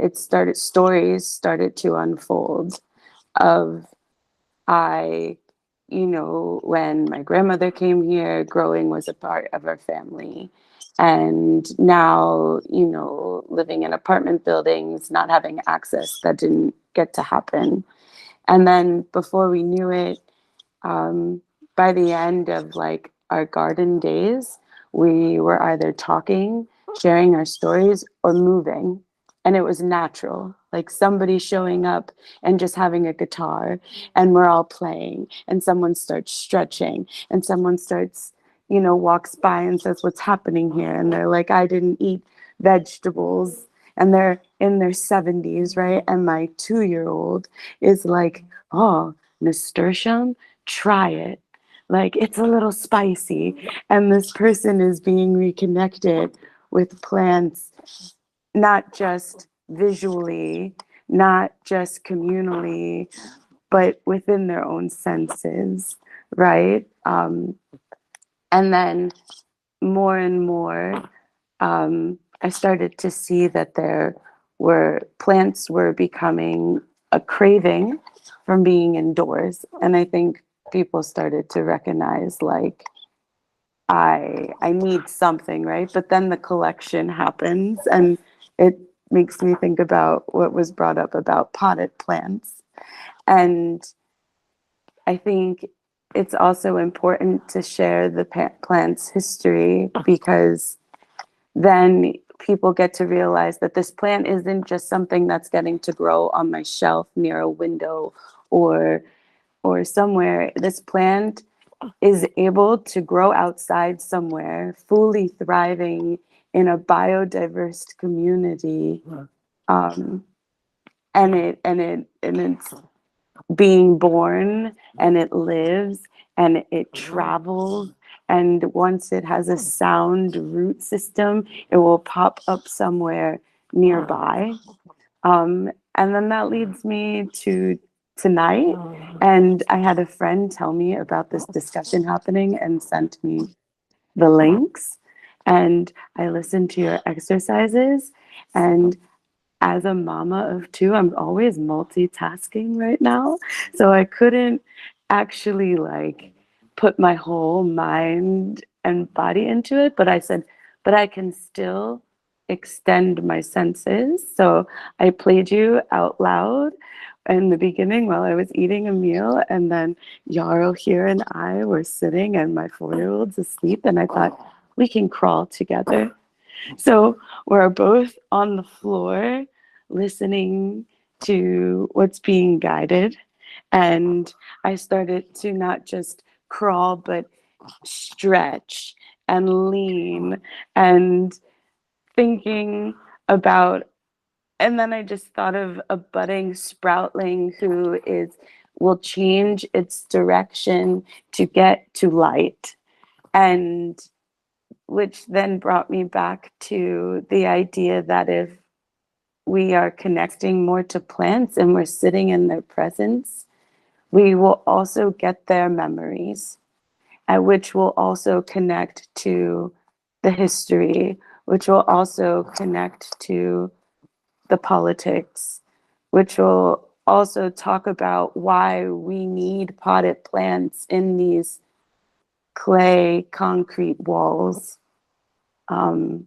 stories started to unfold of, when my grandmother came here, growing was a part of our family. And now, living in apartment buildings, not having access, that didn't get to happen. And then before we knew it, by the end of like our garden days, we were either talking, sharing our stories, or moving. And it was natural, like somebody showing up and just having a guitar, and we're all playing, and someone starts stretching, and someone starts, walks by and says, "What's happening here?" And they're like, "I didn't eat vegetables." And they're in their 70s, right? And my 2-year-old is like, "Oh, nasturtium, try it. Like, it's a little spicy." And this person is being reconnected with plants, not just visually, not just communally, but within their own senses. right? And then more and more, I started to see that plants were becoming a craving from being indoors. And I think people started to recognize, like, I need something, right? But then the collection happens, and it makes me think about what was brought up about potted plants. And I think it's also important to share the plant's history, because then people get to realize that this plant isn't just something that's getting to grow on my shelf near a window or somewhere. This plant is able to grow outside somewhere, fully thriving in a biodiverse community, and it's being born, and it lives, and it travels, and once it has a sound root system, it will pop up somewhere nearby. And then that leads me to tonight. And I had a friend tell me about this discussion happening and sent me the links. And I listened to your exercises. And as a mama of two, I'm always multitasking right now. So I couldn't actually like put my whole mind and body into it. But I said, but I can still extend my senses. So I played you out loud in the beginning while I was eating a meal. And then Yarrow here and I were sitting, and my 4-year-old's asleep. And I thought, we can crawl together. So we're both on the floor listening to what's being guided. And I started to not just crawl, but stretch and lean and thinking about, and then I just thought of a budding sproutling who will change its direction to get to light. And which then brought me back to the idea that if we are connecting more to plants and we're sitting in their presence, we will also get their memories, which will also connect to the history, which will also connect to the politics, which will also talk about why we need potted plants in these clay concrete walls. And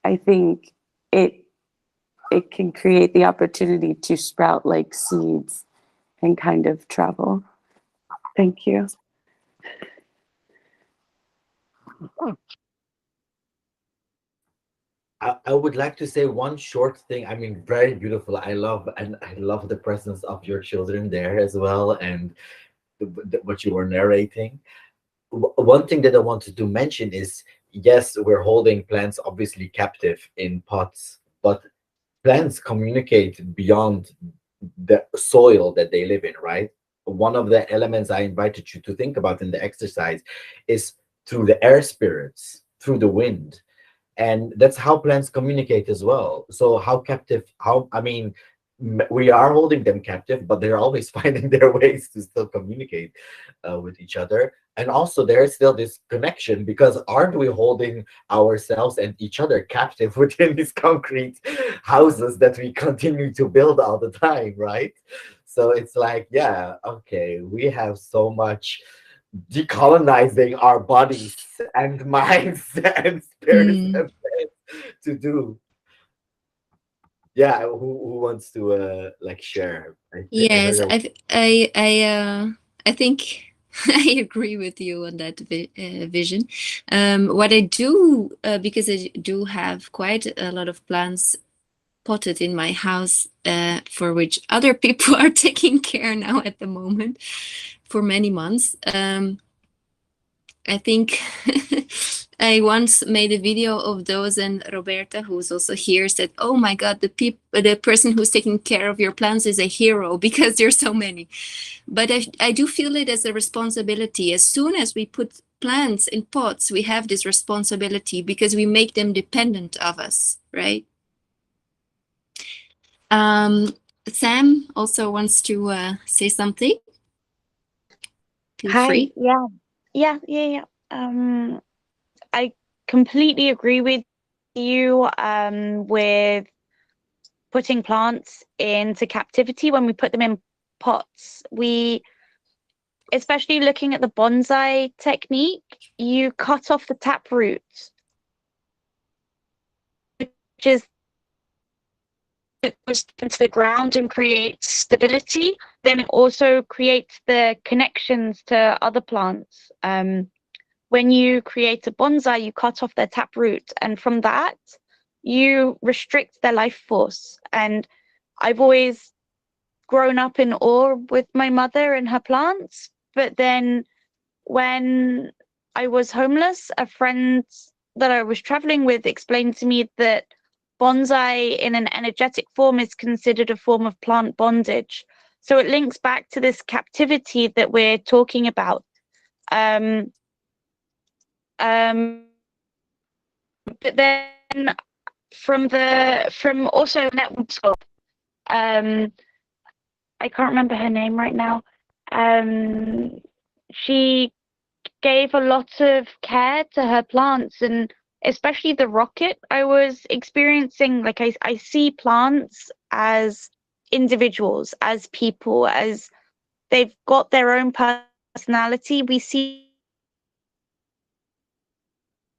I think it can create the opportunity to sprout like seeds and kind of travel. Thank you.
I would like to say one short thing. I mean, very beautiful. I love the presence of your children there as well, and what you were narrating. One thing that I wanted to mention is, yes, we're holding plants obviously captive in pots, but plants communicate beyond the soil that they live in, right? One of the elements I invited you to think about in the exercise is through the air spirits, through the wind. And that's how plants communicate as well. So I mean, we are holding them captive, but they're always finding their ways to still communicate with each other. And also there's still this connection, because aren't we holding ourselves and each other captive within these concrete houses that we continue to build all the time, right? So it's like, yeah, okay, we have so much decolonizing our bodies and minds and spirits and to do. Yeah, who wants to like share?
Yes, I think I agree with you on that vision. What I do, because I do have quite a lot of plants potted in my house, for which other people are taking care now at the moment for many months. I think I once made a video of those, and Roberta, who's also here, said, "Oh my God, the person who's taking care of your plants is a hero because there's so many." But I do feel it as a responsibility. As soon as we put plants in pots, we have this responsibility because we make them dependent of us, right? Sam also wants to say something. Feel
Hi.
free.
Yeah. I completely agree with you with putting plants into captivity. When we put them in pots, especially looking at the bonsai technique, you cut off the tap roots, which is it goes into the ground and creates stability. Then it also creates the connections to other plants. When you create a bonsai, you cut off their tap root, and from that, you restrict their life force. And I've always grown up in awe with my mother and her plants. But then when I was homeless, a friend that I was traveling with explained to me that bonsai in an energetic form is considered a form of plant bondage. So it links back to this captivity that we're talking about. But then from also network scope, I can't remember her name right now. She gave a lot of care to her plants, and especially the rocket. I was experiencing, like, I see plants as individuals, as people, as they've got their own personality. We see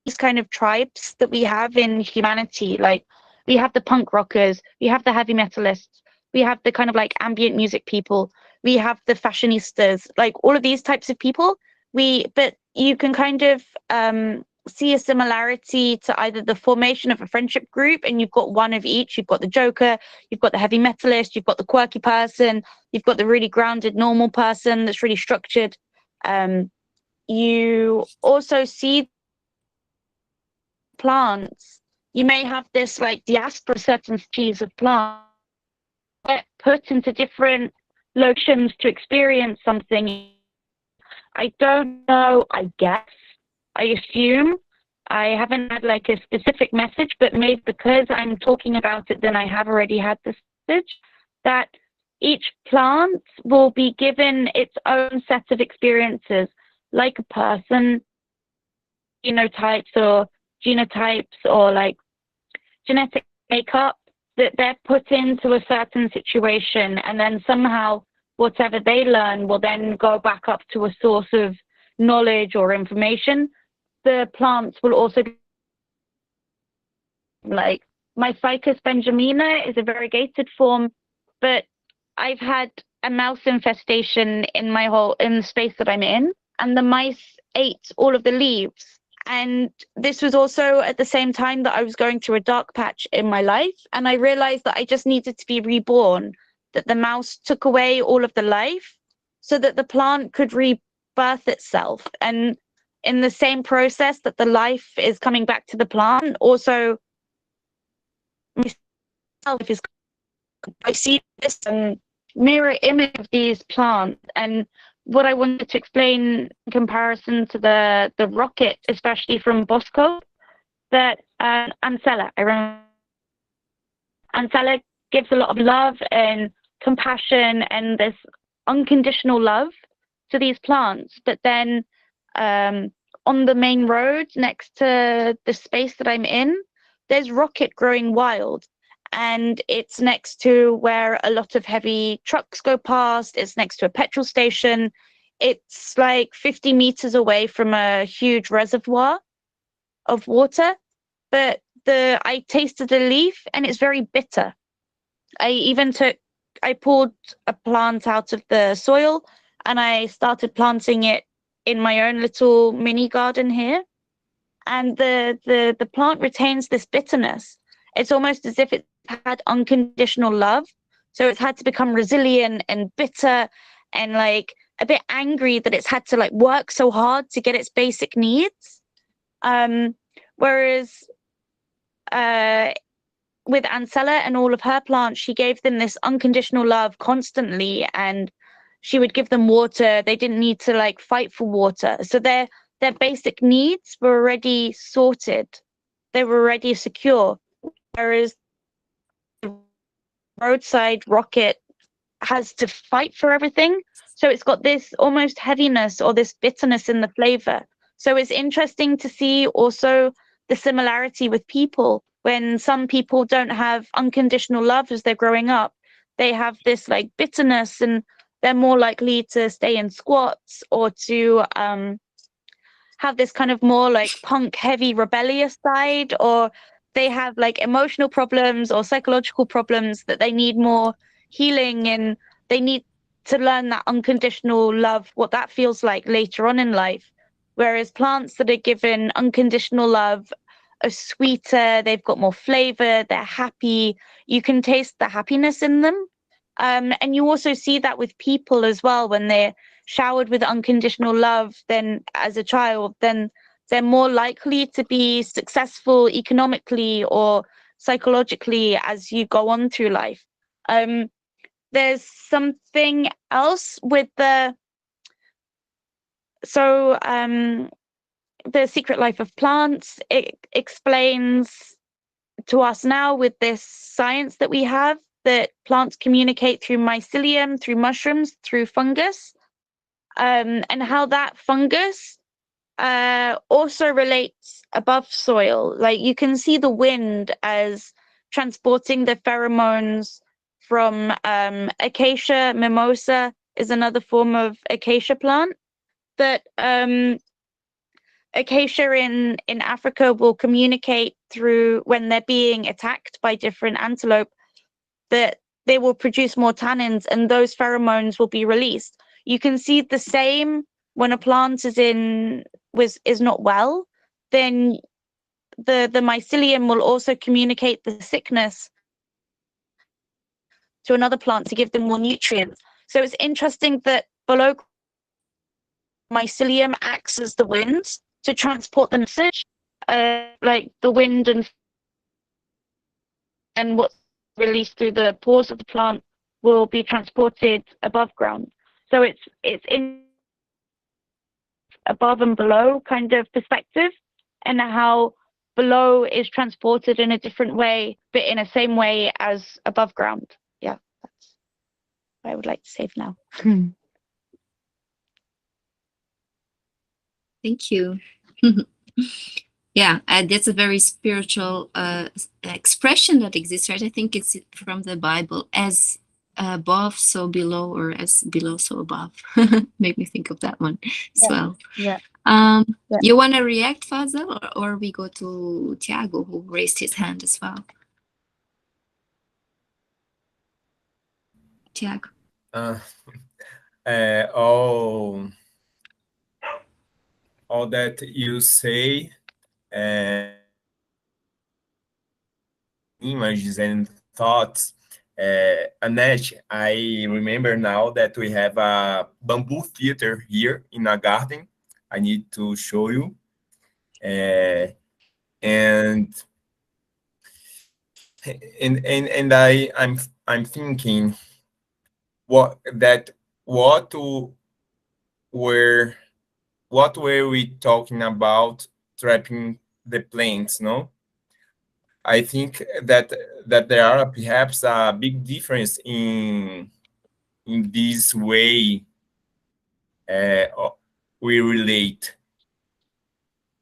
these kind of tribes that we have in humanity. Like, we have the punk rockers, we have the heavy metalists, we have the kind of like ambient music people, we have the fashionistas, like all of these types of people. But you can kind of see a similarity to either the formation of a friendship group, and you've got one of each. You've got the joker, you've got the heavy metalist, you've got the quirky person, you've got the really grounded normal person that's really structured. You also see plants. You may have this like diaspora, certain species of plants get put into different locations to experience something. I don't know, I guess, I assume. I haven't had like a specific message, but maybe because I'm talking about it, then I have already had this message that each plant will be given its own set of experiences, like a person, phenotypes or genotypes or like genetic makeup, that they're put into a certain situation, and then somehow whatever they learn will then go back up to a source of knowledge or information. The plants will also, like my Ficus benjamina is a variegated form, but I've had a mouse infestation in the space that I'm in, and the mice ate all of the leaves. And this was also at the same time that I was going through a dark patch in my life, and I realized that I just needed to be reborn, that the mouse took away all of the life so that the plant could rebirth itself. And in the same process that the life is coming back to the plant, also myself is, I see this mirror image of these plants. And what I wanted to explain in comparison to the rocket, especially from Bosco, that Ancella, I remember Ancella gives a lot of love and compassion and this unconditional love to these plants. But then on the main road next to the space that I'm in, there's rocket growing wild. And it's next to where a lot of heavy trucks go past. It's next to a petrol station. It's like 50 meters away from a huge reservoir of water. But I tasted the leaf and it's very bitter. I pulled a plant out of the soil and I started planting it in my own little mini garden here. And the plant retains this bitterness. It's almost as if it had unconditional love. So it's had to become resilient and bitter and like a bit angry that it's had to like work so hard to get its basic needs. Whereas with Ancella and all of her plants, she gave them this unconditional love constantly, and she would give them water. They didn't need to like fight for water. So their basic needs were already sorted. They were already secure. Whereas the roadside rocket has to fight for everything. So it's got this almost heaviness or this bitterness in the flavor. So it's interesting to see also the similarity with people. When some people don't have unconditional love as they're growing up, they have this like bitterness, and they're more likely to stay in squats or to have this kind of more like punk heavy rebellious side, or they have like emotional problems or psychological problems that they need more healing, and they need to learn that unconditional love, what that feels like later on in life. Whereas plants that are given unconditional love are sweeter, they've got more flavor, they're happy, you can taste the happiness in them. And you also see that with people as well. When they're showered with unconditional love, then as a child, then they're more likely to be successful economically or psychologically as you go on through life. There's something else with the Secret Life of Plants. It explains to us now with this science that we have that plants communicate through mycelium, through mushrooms, through fungus, and how that fungus also relates above soil. Like you can see the wind as transporting the pheromones from acacia mimosa is another form of acacia plant that acacia in Africa will communicate through when they're being attacked by different antelope, that they will produce more tannins and those pheromones will be released. You can see the same when a plant is not well, then the mycelium will also communicate the sickness to another plant to give them more nutrients. So it's interesting that below mycelium acts as the wind to transport the message, like the wind and what's released through the pores of the plant will be transported above ground. So it's in above and below kind of perspective, and how below is transported in a different way, but in the same way as above ground. Yeah, that's what I would like to say for now.
Thank you. Yeah, that's a very spiritual expression that exists, right? I think it's from the Bible, as above, so below, or as below, so above. Make me think of that one as well.
Yeah.
You want to react, Fazle, or we go to Tiago, who raised his hand as well? Tiago.
All that you say, images and thoughts. Annette, I remember now that we have a bamboo theater here in a garden. I need to show you. And I'm thinking what were we talking about trapping the plants, no? I think that there are perhaps a big difference in this way we relate.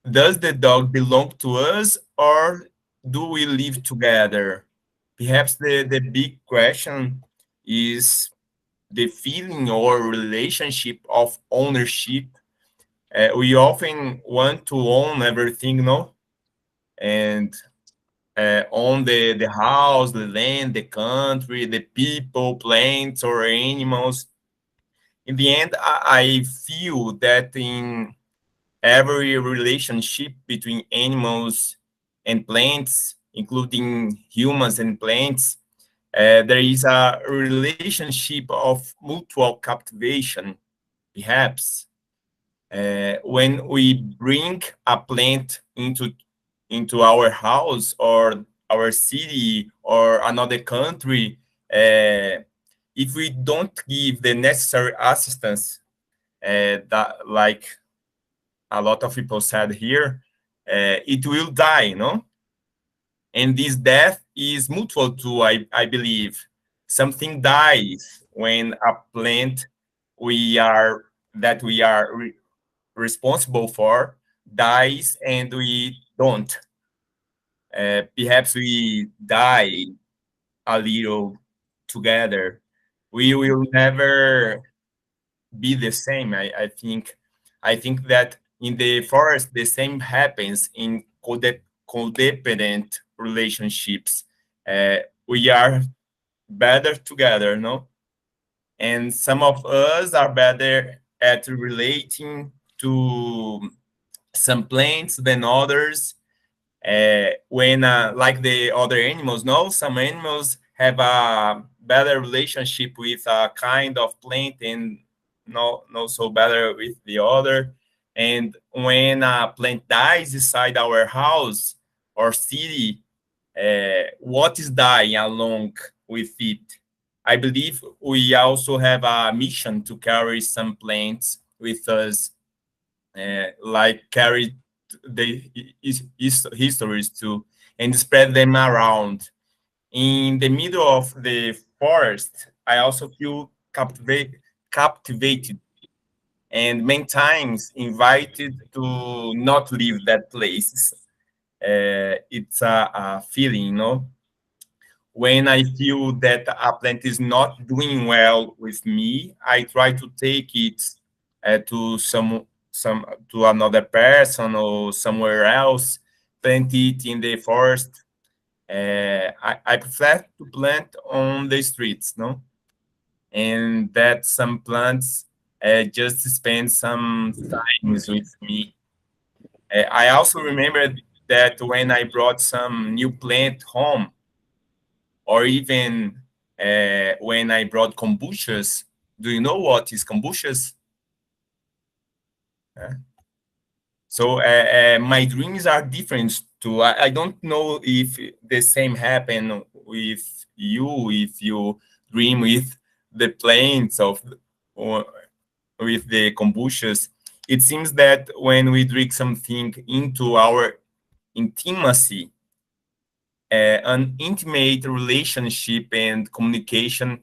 Does the dog belong to us, or do we live together? Perhaps the big question is the feeling or relationship of ownership. We often want to own everything, no? And own the house, the land, the country, the people, plants, or animals. In the end, I feel that in every relationship between animals and plants, including humans and plants, there is a relationship of mutual captivation, perhaps. When we bring a plant into our house or our city or another country, if we don't give the necessary assistance, that like a lot of people said here, it will die, no? And this death is mutual too, I believe. something dies when a plant we are responsible for dies and we don't. Perhaps we die a little together. We will never be the same. I think that in the forest the same happens in codependent relationships. We are better together, no? And some of us are better at relating to some plants than others. When like the other animals, no, some animals have a better relationship with a kind of plant and not so better with the other. And when a plant dies inside our house or city, what is dying along with it? I believe we also have a mission to carry some plants with us, like carry the histories too, and spread them around. In the middle of the forest, I also feel captivated and many times invited to not leave that place. It's a feeling, you know, when I feel that a plant is not doing well with me, I try to take it to some to another person or somewhere else, plant it in the forest. I prefer to plant on the streets, no, and that some plants just spend some times with me. I also remember that when I brought some new plant home, or even when I brought kombuchas. Do you know what is kombuchas? So my dreams are different too. I don't know if the same happen with you, if you dream with the plants of or with the kombuchas. It seems that when we drink something into our intimacy, an intimate relationship and communication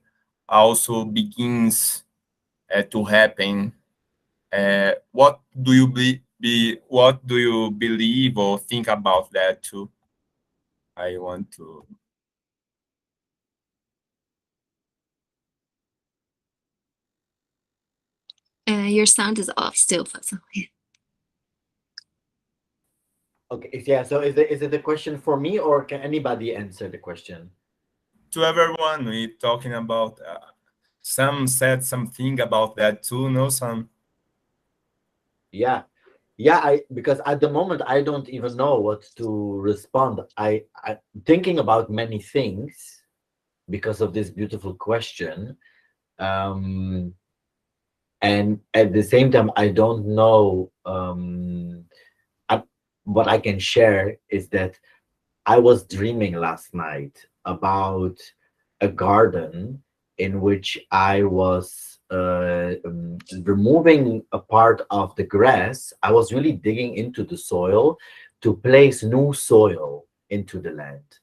also begins to happen. What do you what do you believe or think about that too? I want to.
Your sound is off still, Fazle.
Okay, yeah. So is it a question for me, or can anybody answer the question?
To everyone, we talking about. Some said something about that too. No, some.
Yeah, yeah. Because at the moment I don't even know what to respond. I thinking about many things because of this beautiful question. Um, and at the same time, I don't know. What I can share is that I was dreaming last night about a garden in which I was removing a part of the grass. I was really digging into the soil to place new soil into the land.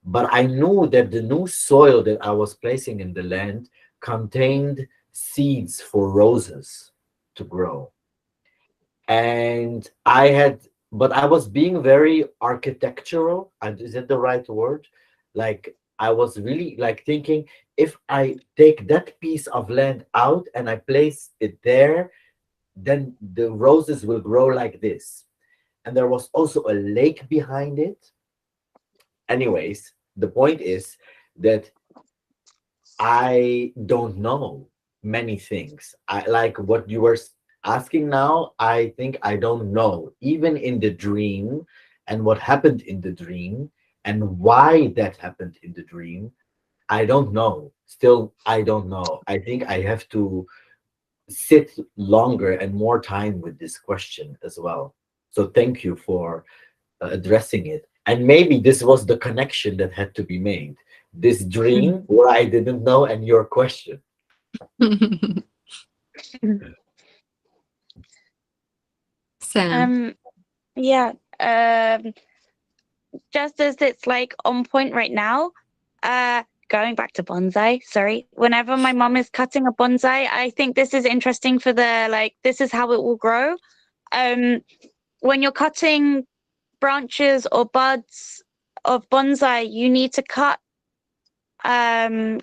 But I knew that the new soil that I was placing in the land contained seeds for roses to grow. And but I was being very architectural. Is it the right word? Like, I was really like thinking, if I take that piece of land out and I place it there, then the roses will grow like this. And there was also a lake behind it. Anyways, the point is that I don't know many things. I like what you were asking now. I think I don't know, even in the dream, and what happened in the dream, and why that happened in the dream. I don't know. Still, I don't know. I think I have to sit longer and more time with this question as well. So thank you for addressing it. And maybe this was the connection that had to be made. This dream where I didn't know, and your question.
Sam.
Yeah. Just as it's like on point right now, going back to bonsai, sorry. Whenever my mom is cutting a bonsai, I think this is interesting for the, like, this is how it will grow. When you're cutting branches or buds of bonsai, you need to cut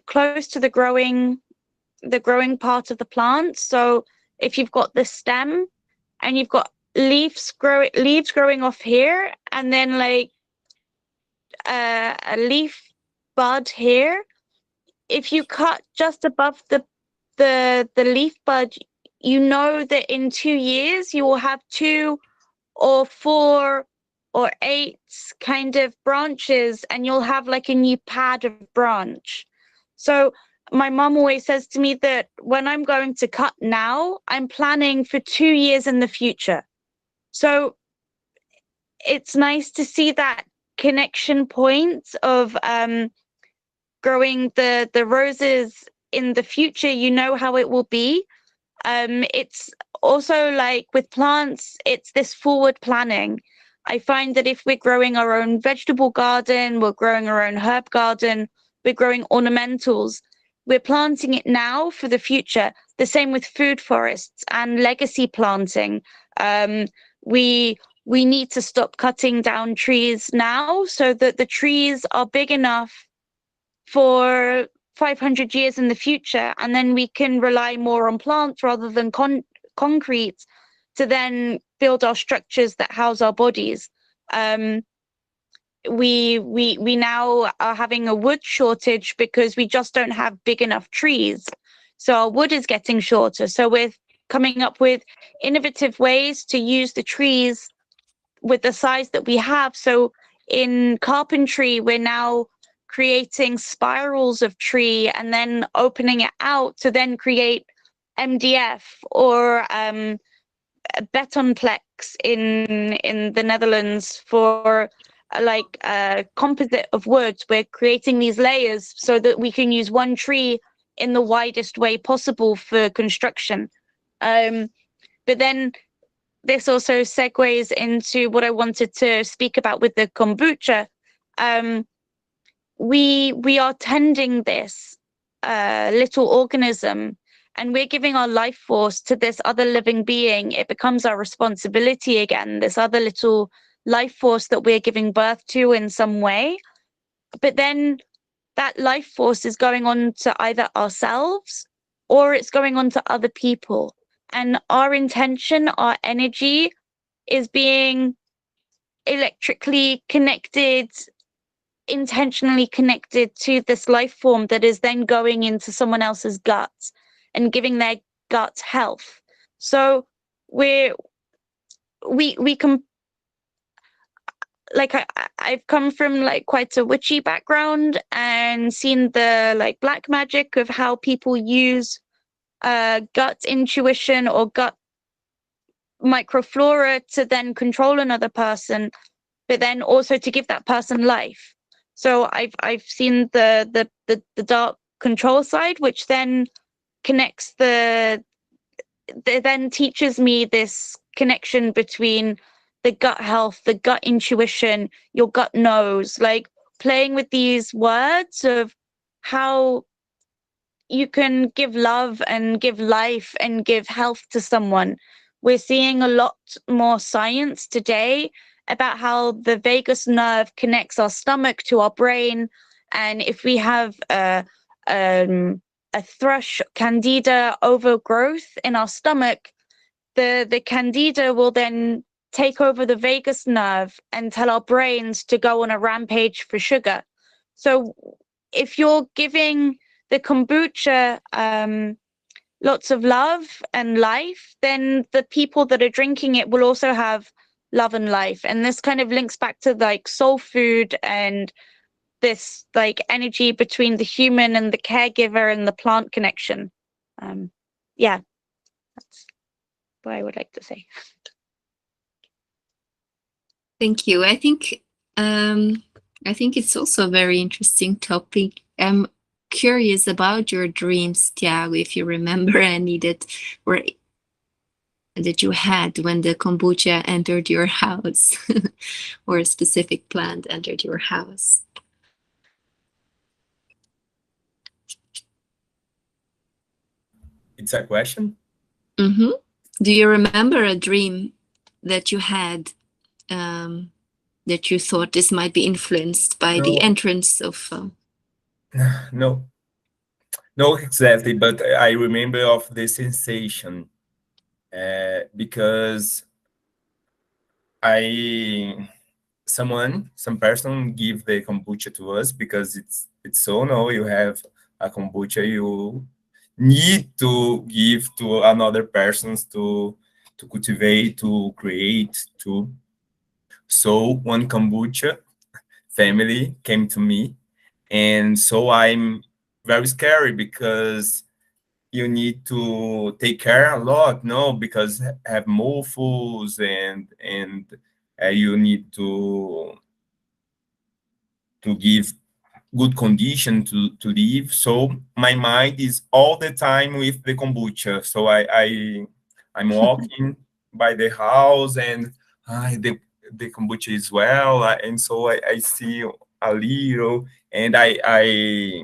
close to the growing part of the plant. So if you've got the stem and you've got leaves growing off here, and then like a leaf bud here, if you cut just above the leaf bud, you know that in 2 years you will have 2 or 4 or 8 kind of branches, and you'll have like a new pad of branch. So my mom always says to me that when I'm going to cut now, I'm planning for 2 years in the future. So it's nice to see that connection point of growing the roses in the future. You know how it will be. It's also like with plants, it's this forward planning. I find that if we're growing our own vegetable garden, we're growing our own herb garden, we're growing ornamentals, we're planting it now for the future. The same with food forests and legacy planting. We need to stop cutting down trees now so that the trees are big enough for 500 years in the future, and then we can rely more on plants rather than concrete to then build our structures that house our bodies. We now are having a wood shortage because we just don't have big enough trees. So our wood is getting shorter. So we're coming up with innovative ways to use the trees with the size that we have. So in carpentry, we're now creating spirals of tree and then opening it out to then create MDF or betonplex in the Netherlands for like a composite of woods. We're creating these layers so that we can use one tree in the widest way possible for construction. But then this also segues into what I wanted to speak about with the kombucha. We are tending this little organism, and we're giving our life force to this other living being. It becomes our responsibility again, this other little life force that we're giving birth to in some way. But then that life force is going on to either ourselves or it's going on to other people. And our intention, our energy is being electrically connected, intentionally connected to this life form that is then going into someone else's gut and giving their gut health. So we can, like, I've come from like quite a witchy background and seen the like black magic of how people use gut intuition or gut microflora to then control another person, but then also to give that person life. So I've seen the dark control side, which then connects then teaches me this connection between the gut health, the gut intuition, your gut knows, like playing with these words of how you can give love and give life and give health to someone. We're seeing a lot more science today about how the vagus nerve connects our stomach to our brain. And if we have a thrush candida overgrowth in our stomach, the candida will then take over the vagus nerve and tell our brains to go on a rampage for sugar. So if you're giving the kombucha lots of love and life, then the people that are drinking it will also have love and life. And this kind of links back to like soul food and this like energy between the human and the caregiver and the plant connection. Yeah, that's what I would like to say.
Thank you. I think it's also a very interesting topic. I'm curious about your dreams, Thiago, if you remember any that you had when the kombucha entered your house or a specific plant entered your house.
It's a question?
Mm-hmm. Do you remember a dream that you had that you thought this might be influenced by the entrance of...
No, no, exactly, but I remember of the sensation because some person give the kombucha to us because it's so no, you have a kombucha, you need to give to another persons to cultivate, to create, to. So one kombucha family came to me, and so I'm very scary because you need to take care a lot, no, because have mofuls and you need to give good condition to live. So my mind is all the time with the kombucha. So I'm walking by the house and the kombucha is well, and so I see a little, and I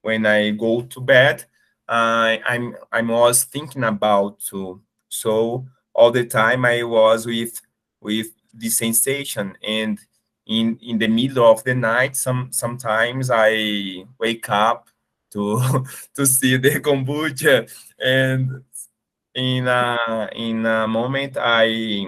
when I go to bed, I was thinking about to. So all the time I was with the sensation, and in the middle of the night, sometimes I wake up to to see the kombucha, and in a moment I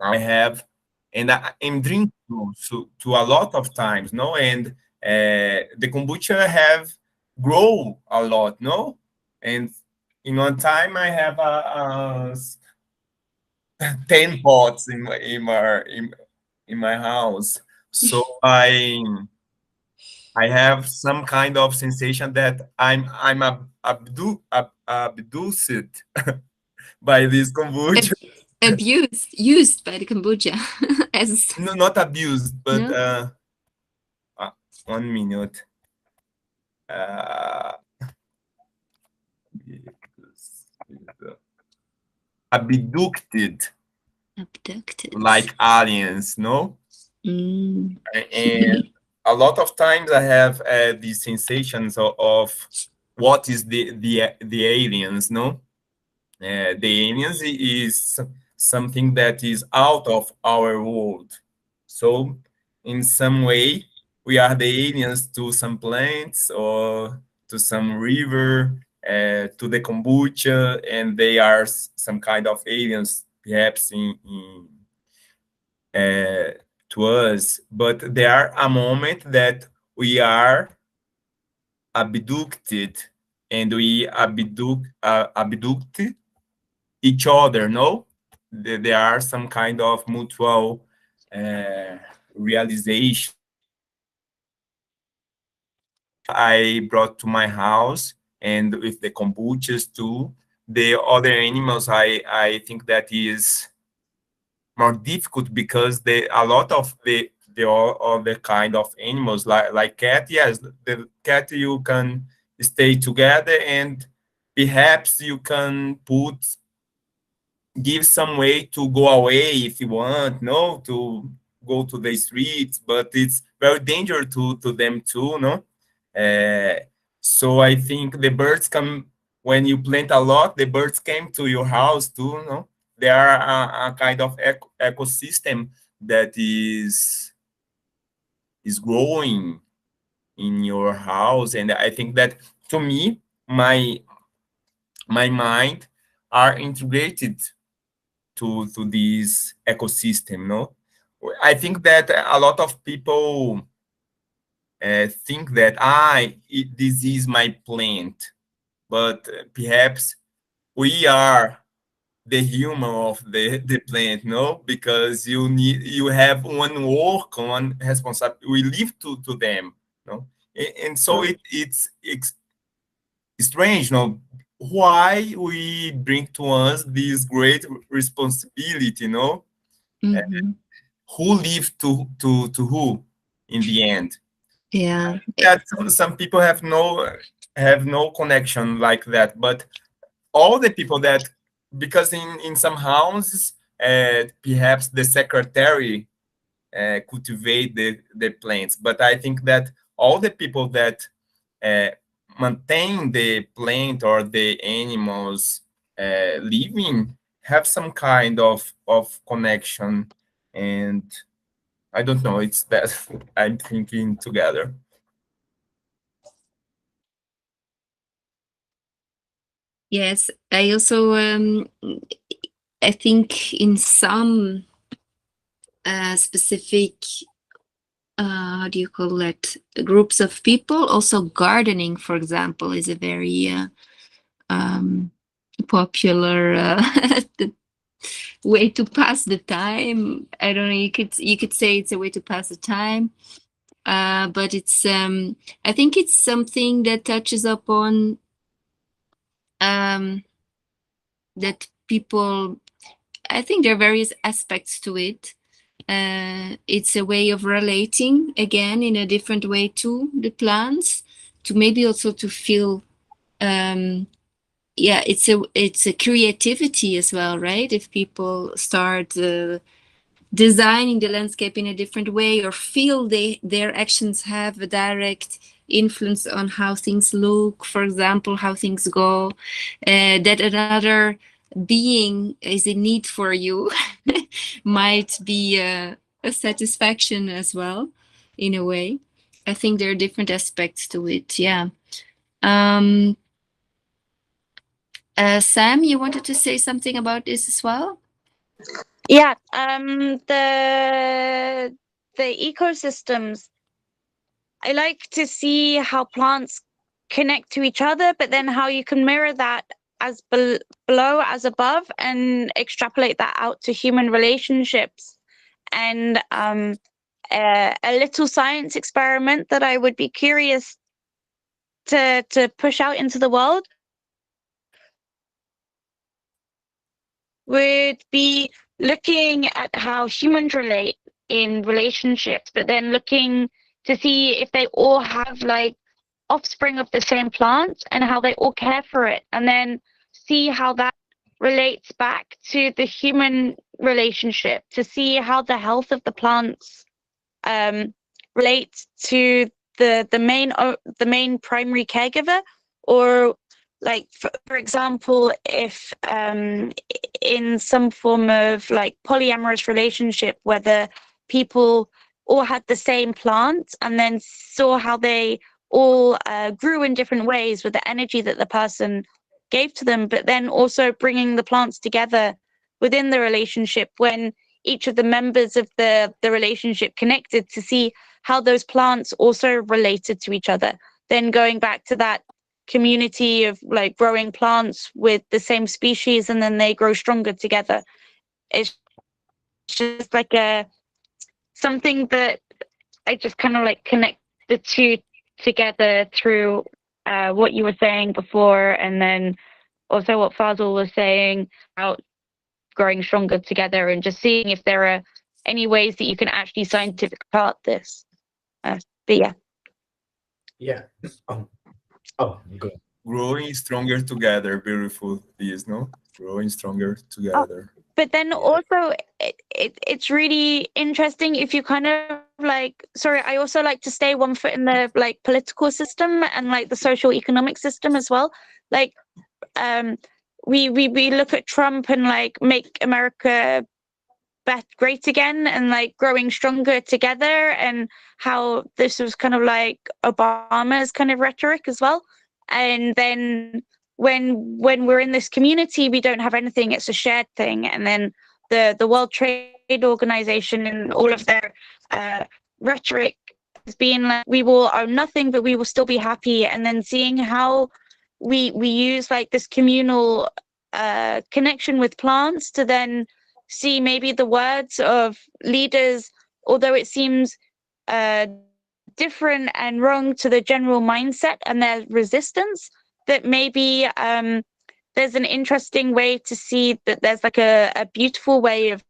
have, and I'm drinking to a lot of times, no, and the kombucha have grow a lot, no, and in one time I have 10 pots in my house. So I have some kind of sensation that I'm abduced by this kombucha.
used by the kombucha as...
No, not abused, but
No?
1 minute. Abducted, like aliens, no?
Mm.
And a lot of times I have these sensations of what is the aliens, no? The aliens is something that is out of our world. So in some way, we are the aliens to some plants or to some river, to the kombucha, and they are some kind of aliens, perhaps to us. But there are a moment that we are abducted, and we abduct each other, no? There are some kind of mutual realization. I brought to my house, and with the kombuchas too. The other animals, I think that is more difficult because a lot of the other kind of animals like cat, yes, the cat you can stay together, and perhaps you can give some way to go away if you want, no, to go to the streets, but it's very dangerous to them too, no. So I think the birds come when you plant a lot. The birds came to your house too, no. They are a kind of ecosystem that is growing in your house, and I think that to me, my mind are integrated to this ecosystem, no. I think that a lot of people think that this is my plant, but perhaps we are the human of the plant, no, because you have one work, one responsibility, we live to them, no. And so it's strange, no, why we bring to us this great responsibility, no.
Mm-hmm.
Who live to who in the end?
Yeah.
That some people have no connection like that, but all the people that, because in some houses perhaps the secretary cultivate the plants, but I think that all the people that maintain the plant or the animals living have some kind of connection, and I don't know, it's that I'm thinking together.
Yes, I also I think in some specific how do you call it, groups of people, also gardening, for example, is a very popular way to pass the time. I don't know, you could say it's a way to pass the time, but it's I think it's something that touches upon that people, I think there are various aspects to it. It's a way of relating again in a different way to the plants, to maybe also to feel yeah, it's a creativity as well, right? If people start designing the landscape in a different way, or feel their actions have a direct influence on how things look, for example, how things go, that another being is in need for you might be a satisfaction as well, in a way. I think there are different aspects to it. Yeah. Sam, you wanted to say something about this as well?
Yeah, the ecosystems. I like to see how plants connect to each other, but then how you can mirror that as below as above, and extrapolate that out to human relationships. And a little science experiment that I would be curious to push out into the world would be looking at how humans relate in relationships, but then looking to see if they all have like offspring of the same plant and how they all care for it, and then see how that relates back to the human relationship, to see how the health of the plants relates to the main primary caregiver, or like for example, if in some form of like polyamorous relationship where the people all had the same plant and then saw how they all grew in different ways with the energy that the person gave to them, but then also bringing the plants together within the relationship when each of the members of the relationship connected, to see how those plants also related to each other. Then going back to that community of like growing plants with the same species, and then they grow stronger together. It's just like something that I just kind of like connect the two together through what you were saying before, and then also what Fazle was saying about growing stronger together, and just seeing if there are any ways that you can actually scientifically chart this. But yeah.
Yeah. Oh, good.
Growing stronger together, beautiful this, no? Growing stronger together.
But then also it's really interesting if you kind of like, sorry, I also like to stay one foot in the like political system and like the social economic system as well. Like we look at Trump and like make America great again, and like growing stronger together, and how this was kind of like Obama's kind of rhetoric as well. And then when we're in this community, we don't have anything, it's a shared thing. And then the World Trade Organization and all of their rhetoric has been like, we will own nothing, but we will still be happy. And then seeing how we use like this communal connection with plants to then see maybe the words of leaders, although it seems different and wrong to the general mindset and their resistance, that maybe there's an interesting way to see that there's like a beautiful way of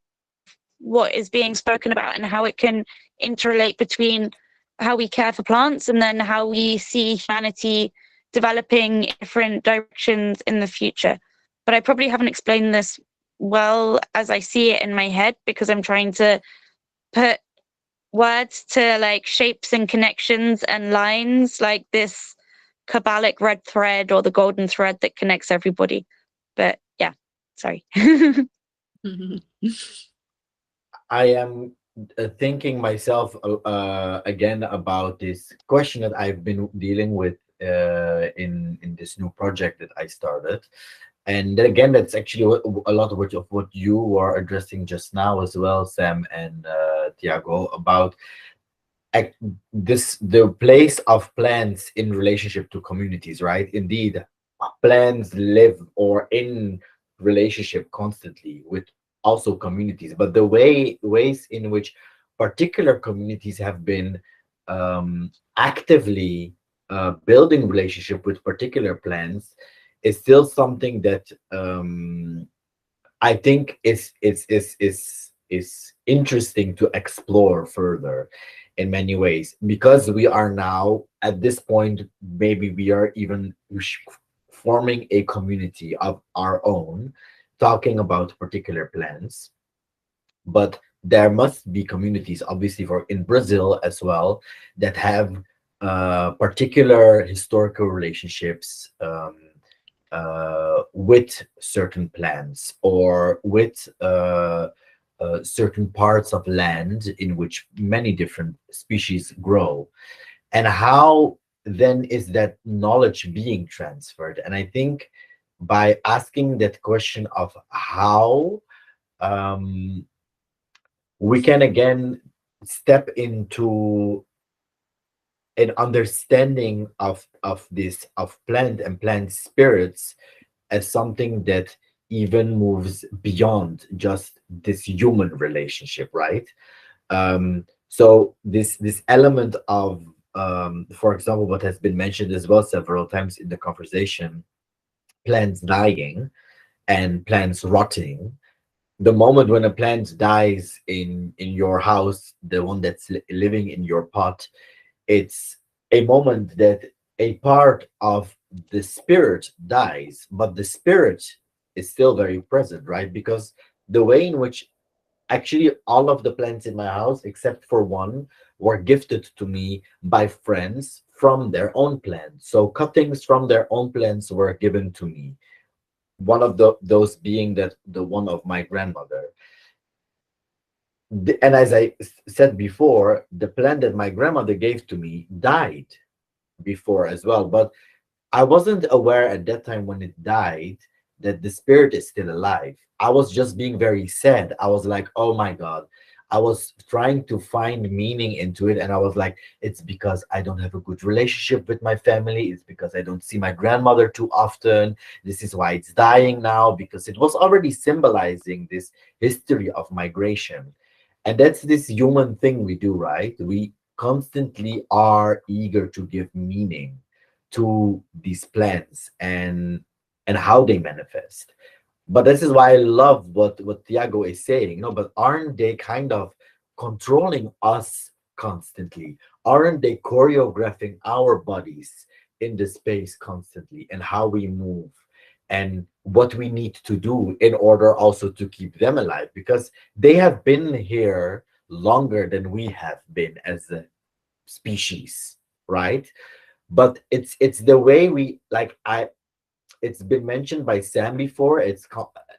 what is being spoken about, and how it can interrelate between how we care for plants and then how we see humanity developing different directions in the future. But I probably haven't explained this well as I see it in my head, because I'm trying to put words to like shapes and connections and lines, like this Kabbalic red thread or the golden thread that connects everybody. But yeah, sorry.
I am thinking myself again about this question that I've been dealing with in this new project that I started. And then again, that's actually a lot of what you are addressing just now as well, Sam and Tiago, about the place of plants in relationship to communities, right? Indeed, plants live or in relationship constantly with also communities, but the ways in which particular communities have been actively building relationship with particular plants is still something that I think is interesting to explore further in many ways, because we are now at this point, maybe we are even forming a community of our own, talking about particular plants. But there must be communities, obviously, for in Brazil as well, that have particular historical relationships with certain plants, or with certain parts of land in which many different species grow. And how then is that knowledge being transferred? And I think by asking that question of how, we can again step into an understanding of this, of plant and plant spirits, as something that even moves beyond just this human relationship, right? So this element of for example, what has been mentioned as well several times in the conversation, plants dying and plants rotting. The moment when a plant dies in your house, the one that's living in your pot, it's a moment that a part of the spirit dies, but the spirit is still very present, right? Because the way in which actually all of the plants in my house, except for one, were gifted to me by friends from their own plants. So cuttings from their own plants were given to me. One of those being that the one of my grandmother. And as I said before, the plant that my grandmother gave to me died before as well. But I wasn't aware at that time when it died that the spirit is still alive. I was just being very sad. I was like, oh my God. I was trying to find meaning into it. And I was like, it's because I don't have a good relationship with my family. It's because I don't see my grandmother too often. This is why it's dying now, because it was already symbolizing this history of migration. And that's this human thing we do, right? We constantly are eager to give meaning to these plans and how they manifest. But this is why I love what Tiago is saying. No, but aren't they kind of controlling us constantly? Aren't they choreographing our bodies in the space constantly, and how we move and what we need to do in order also to keep them alive? Because they have been here longer than we have been as a species, right? But it's the way we, like, it's been mentioned by Sam before. It's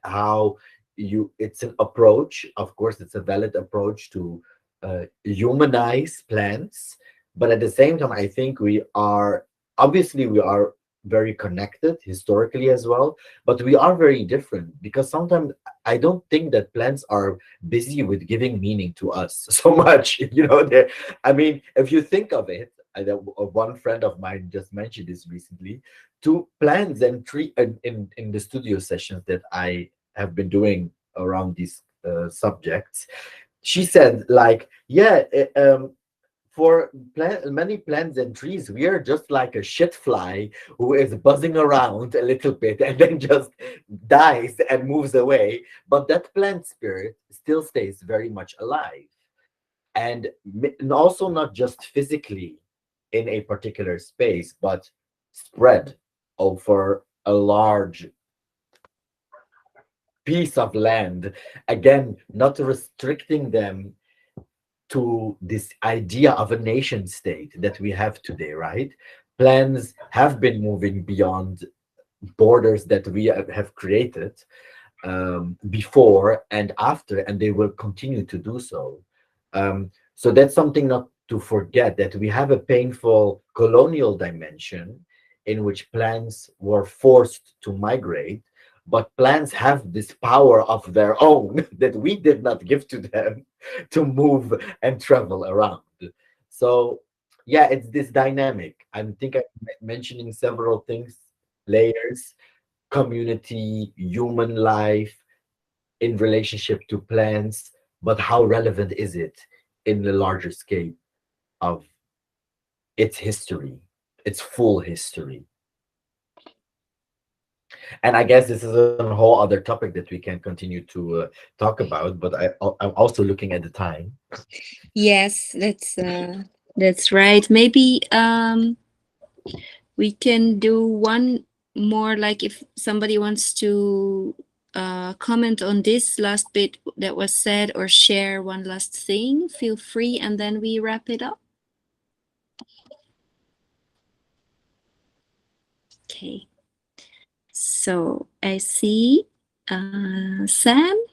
how you, it's an approach, of course it's a valid approach to humanize plants, but at the same time I think we are, obviously we are very connected historically as well, but we are very different, because sometimes I don't think that plants are busy with giving meaning to us so much. You know, I mean, if you think of it, one friend of mine just mentioned this recently, to plants and tree in the studio sessions that I have been doing around these subjects. She said, like, yeah, for many plants and trees, we are just like a shit fly who is buzzing around a little bit and then just dies and moves away. But that plant spirit still stays very much alive. And also not just physically in a particular space, but spread over a large piece of land. Again, not restricting them to this idea of a nation state that we have today, right? plans have been moving beyond borders that we have created before and after, and they will continue to do so. So that's something not to forget, that we have a painful colonial dimension in which plants were forced to migrate, but plants have this power of their own that we did not give to them to move and travel around. So yeah, it's this dynamic. I think I'm mentioning several things, layers, community, human life in relationship to plants, but how relevant is it in the larger scale of its history, its full history? And I guess this is a whole other topic that we can continue to talk about, but I'm also looking at the time.
Yes, that's right. Maybe we can do one more, like if somebody wants to comment on this last bit that was said or share one last thing, feel free, and then we wrap it up. Okay. So I see Sam.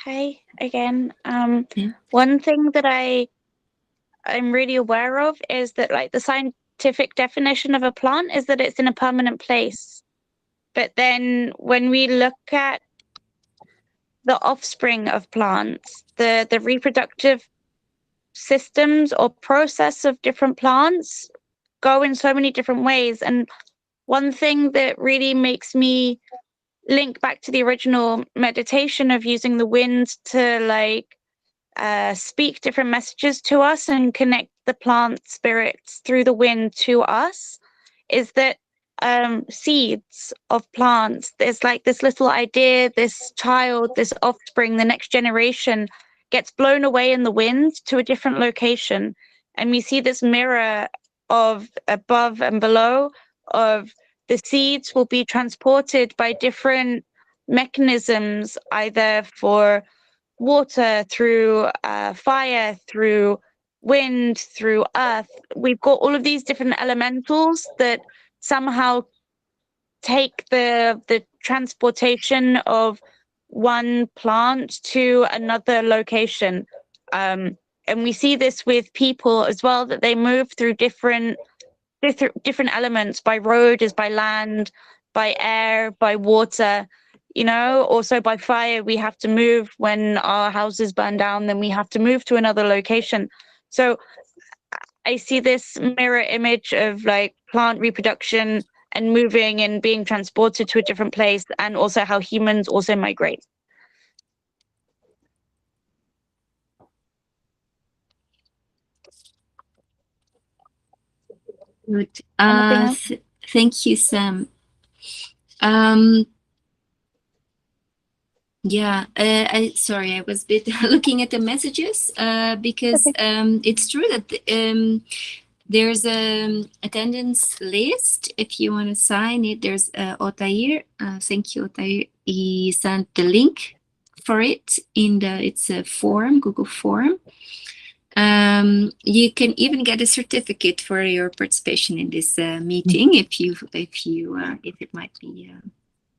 Hi again.
Yeah.
One thing that I'm really aware of is that, like, the scientific definition of a plant is that it's in a permanent place. But then when we look at the offspring of plants, the reproductive systems or process of different plants go in so many different ways. And one thing that really makes me link back to the original meditation of using the wind to, like, speak different messages to us and connect the plant spirits through the wind to us, is that seeds of plants, there's like this little idea, this child, this offspring, the next generation gets blown away in the wind to a different location, and we see this mirror of above and below, of the seeds will be transported by different mechanisms, either for water, through fire, through wind, through earth. We've got all of these different elementals that somehow take the transportation of one plant to another location. And we see this with people as well, that they move through different elements. By road is by land, by air, by water, you know. Also by fire, we have to move. When our houses burn down, then we have to move to another location. So I see this mirror image of, like, plant reproduction and moving and being transported to a different place, and also how humans also migrate.
Good.
Anything else?
Thank you, Sam. Yeah, sorry, I was a bit looking at the messages because it's true that there's an attendance list. If you want to sign it, there's Otair. Thank you, Otair. He sent the link for it it's a form, Google form. You can even get a certificate for your participation in this meeting if it might be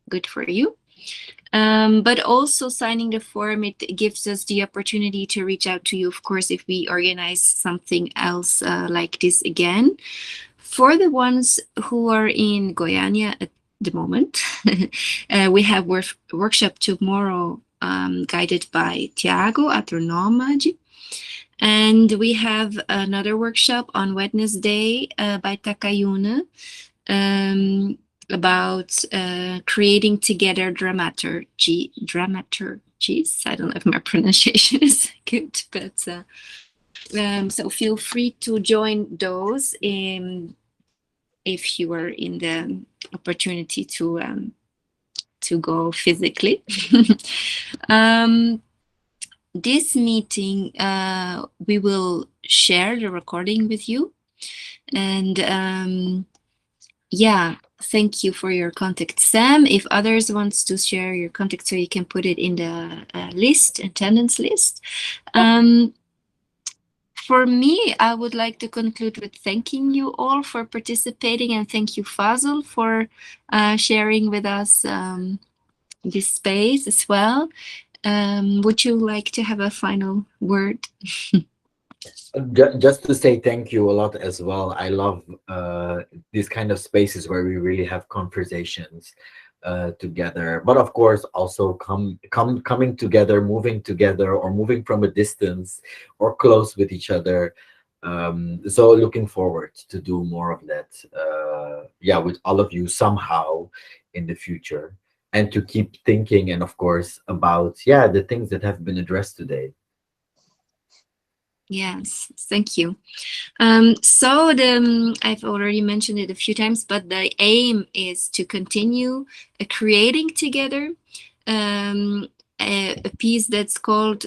good for you. But also signing the form, it gives us the opportunity to reach out to you, of course, if we organize something else like this again. For the ones who are in Goiânia at the moment, we have workshop tomorrow guided by Tiago at Nômade. And we have another workshop on Wednesday by Takayuna about creating together dramaturgies. I don't know if my pronunciation is good, but so feel free to join those if you are in the opportunity to go physically. This meeting, we will share the recording with you. And yeah, thank you for your contact, Sam. If others wants to share your contact, so you can put it in the attendance list. for me, I would like to conclude with thanking you all for participating, and thank you, Fazle, for sharing with us this space as well. Would you like to have a final word?
Just to say thank you a lot as well. I love these kind of spaces where we really have conversations together, but of course also coming together, moving together, or moving from a distance or close with each other. So looking forward to do more of that, yeah, with all of you somehow in the future, and to keep thinking, and of course about, yeah, the things that have been addressed today.
Yes, thank you. So I've already mentioned it a few times, but the aim is to continue creating together a piece that's called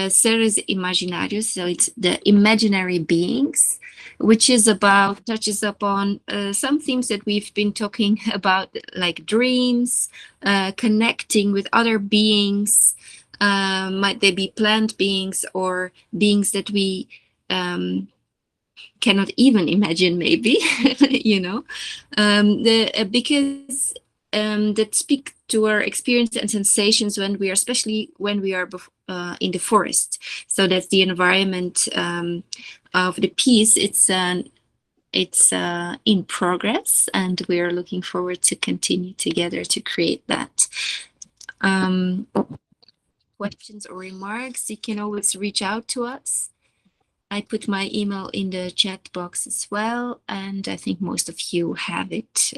Seres Imaginários, so it's the imaginary beings, which is about, touches upon some themes that we've been talking about, like dreams, connecting with other beings. Might they be plant beings or beings that we cannot even imagine, maybe, you know, because that speak to our experience and sensations when we are, especially when we are in the forest. So that's the environment of the piece. It's in progress, and we are looking forward to continue together to create that. Questions or remarks, you can always reach out to us. I put my email in the chat box as well, and I think most of you have it,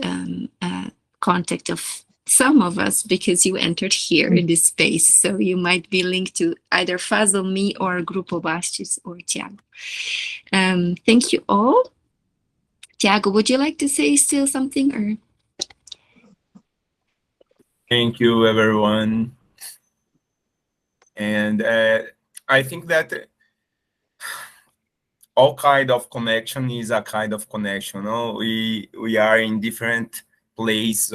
contact of some of us, because you entered here in this space. So you might be linked to either Fazle, me, or Grupo Bastos, or Tiago. Thank you all. Tiago, would you like to say still something, or?
Thank you, everyone. And I think that all kind of connection is a kind of connection. No? We are in different places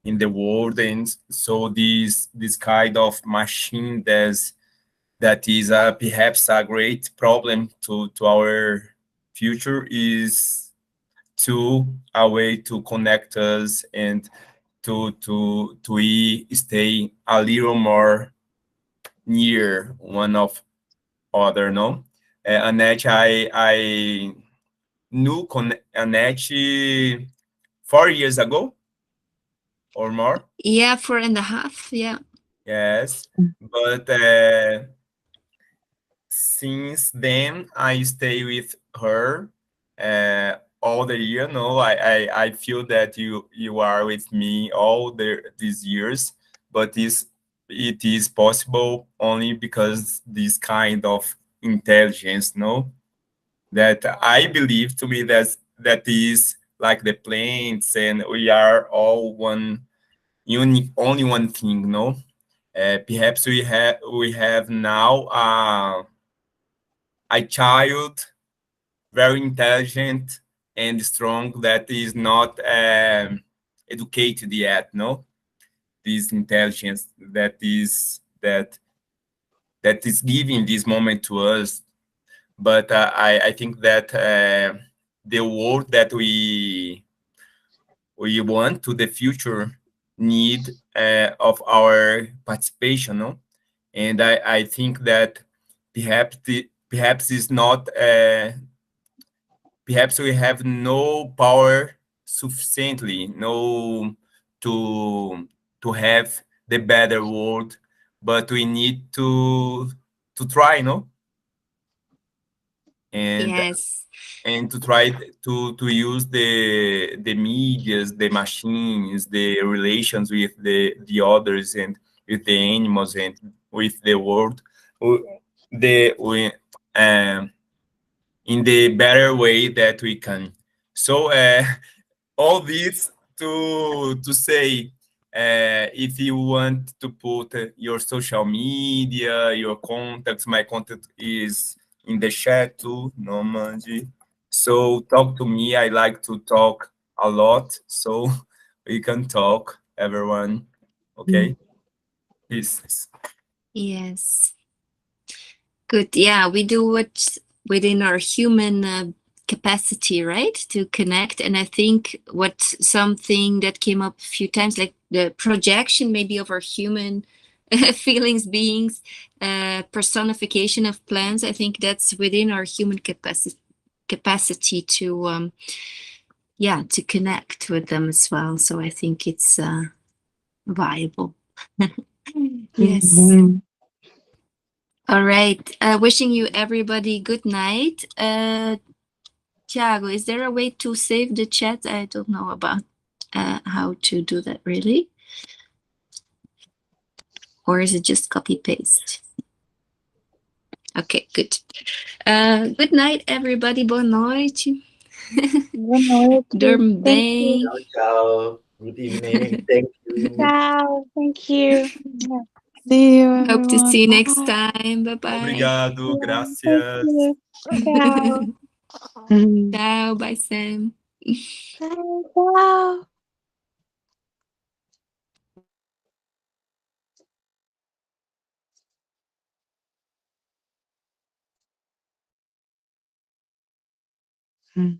in the world, and so this kind of machine that is perhaps a great problem to our future is a way to connect us and to we stay a little more near one of other. No, Annette, I knew Annette 4 years ago or more.
Yeah, 4.5. Yeah.
Yes, but since then I stay with her all the year. No, I feel that you are with me all these years, but it is possible only because this kind of intelligence, no, that I believe to me that is like the plants, and we are all one unique, only one thing, no. Perhaps we have now a child very intelligent and strong that is not educated yet, no, this intelligence that is giving this moment to us. But I think that the world that we want to the future need of our participation, no? And I think that perhaps is not perhaps we have no power sufficiently, no, to have the better world, but we need to try, no, and
Yes.
and to try to use the medias, the machines, the relations with the others, and with the animals, and with the world, in the better way that we can. So all this to say, if you want to put your social media, your contacts, my contact is in the chat too, Nômade. So talk to me. I like to talk a lot, so we can talk, everyone. Okay. Peace.
Yes. Good. Yeah, we do what's within our human capacity, right, to connect. And I think what's something that came up a few times, like the projection maybe of our human feelings, beings, personification of plants. I think that's within our human capacity to to connect with them as well. So I think it's viable. Yes.
Mhm.
All right. Wishing you everybody good night. Tiago, is there a way to save the chat? I don't know about how to do that really. Or is it just copy paste? Okay, good. Good night, everybody. Boa noite.
Boa noite.
Dorme
Thank
bem.
you.
Ciao, ciao. Good evening. Thank you.
Ciao. Thank you.
See you,
Hope to
everyone.
see you next
Bye.
time. Bye bye.
Obrigado,
Thank
gracias.
you. Ciao.
Ciao. Bye, Sam.
Ciao.
Mm.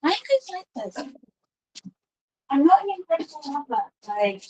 I could like this. I'm not an incredible lover. Like,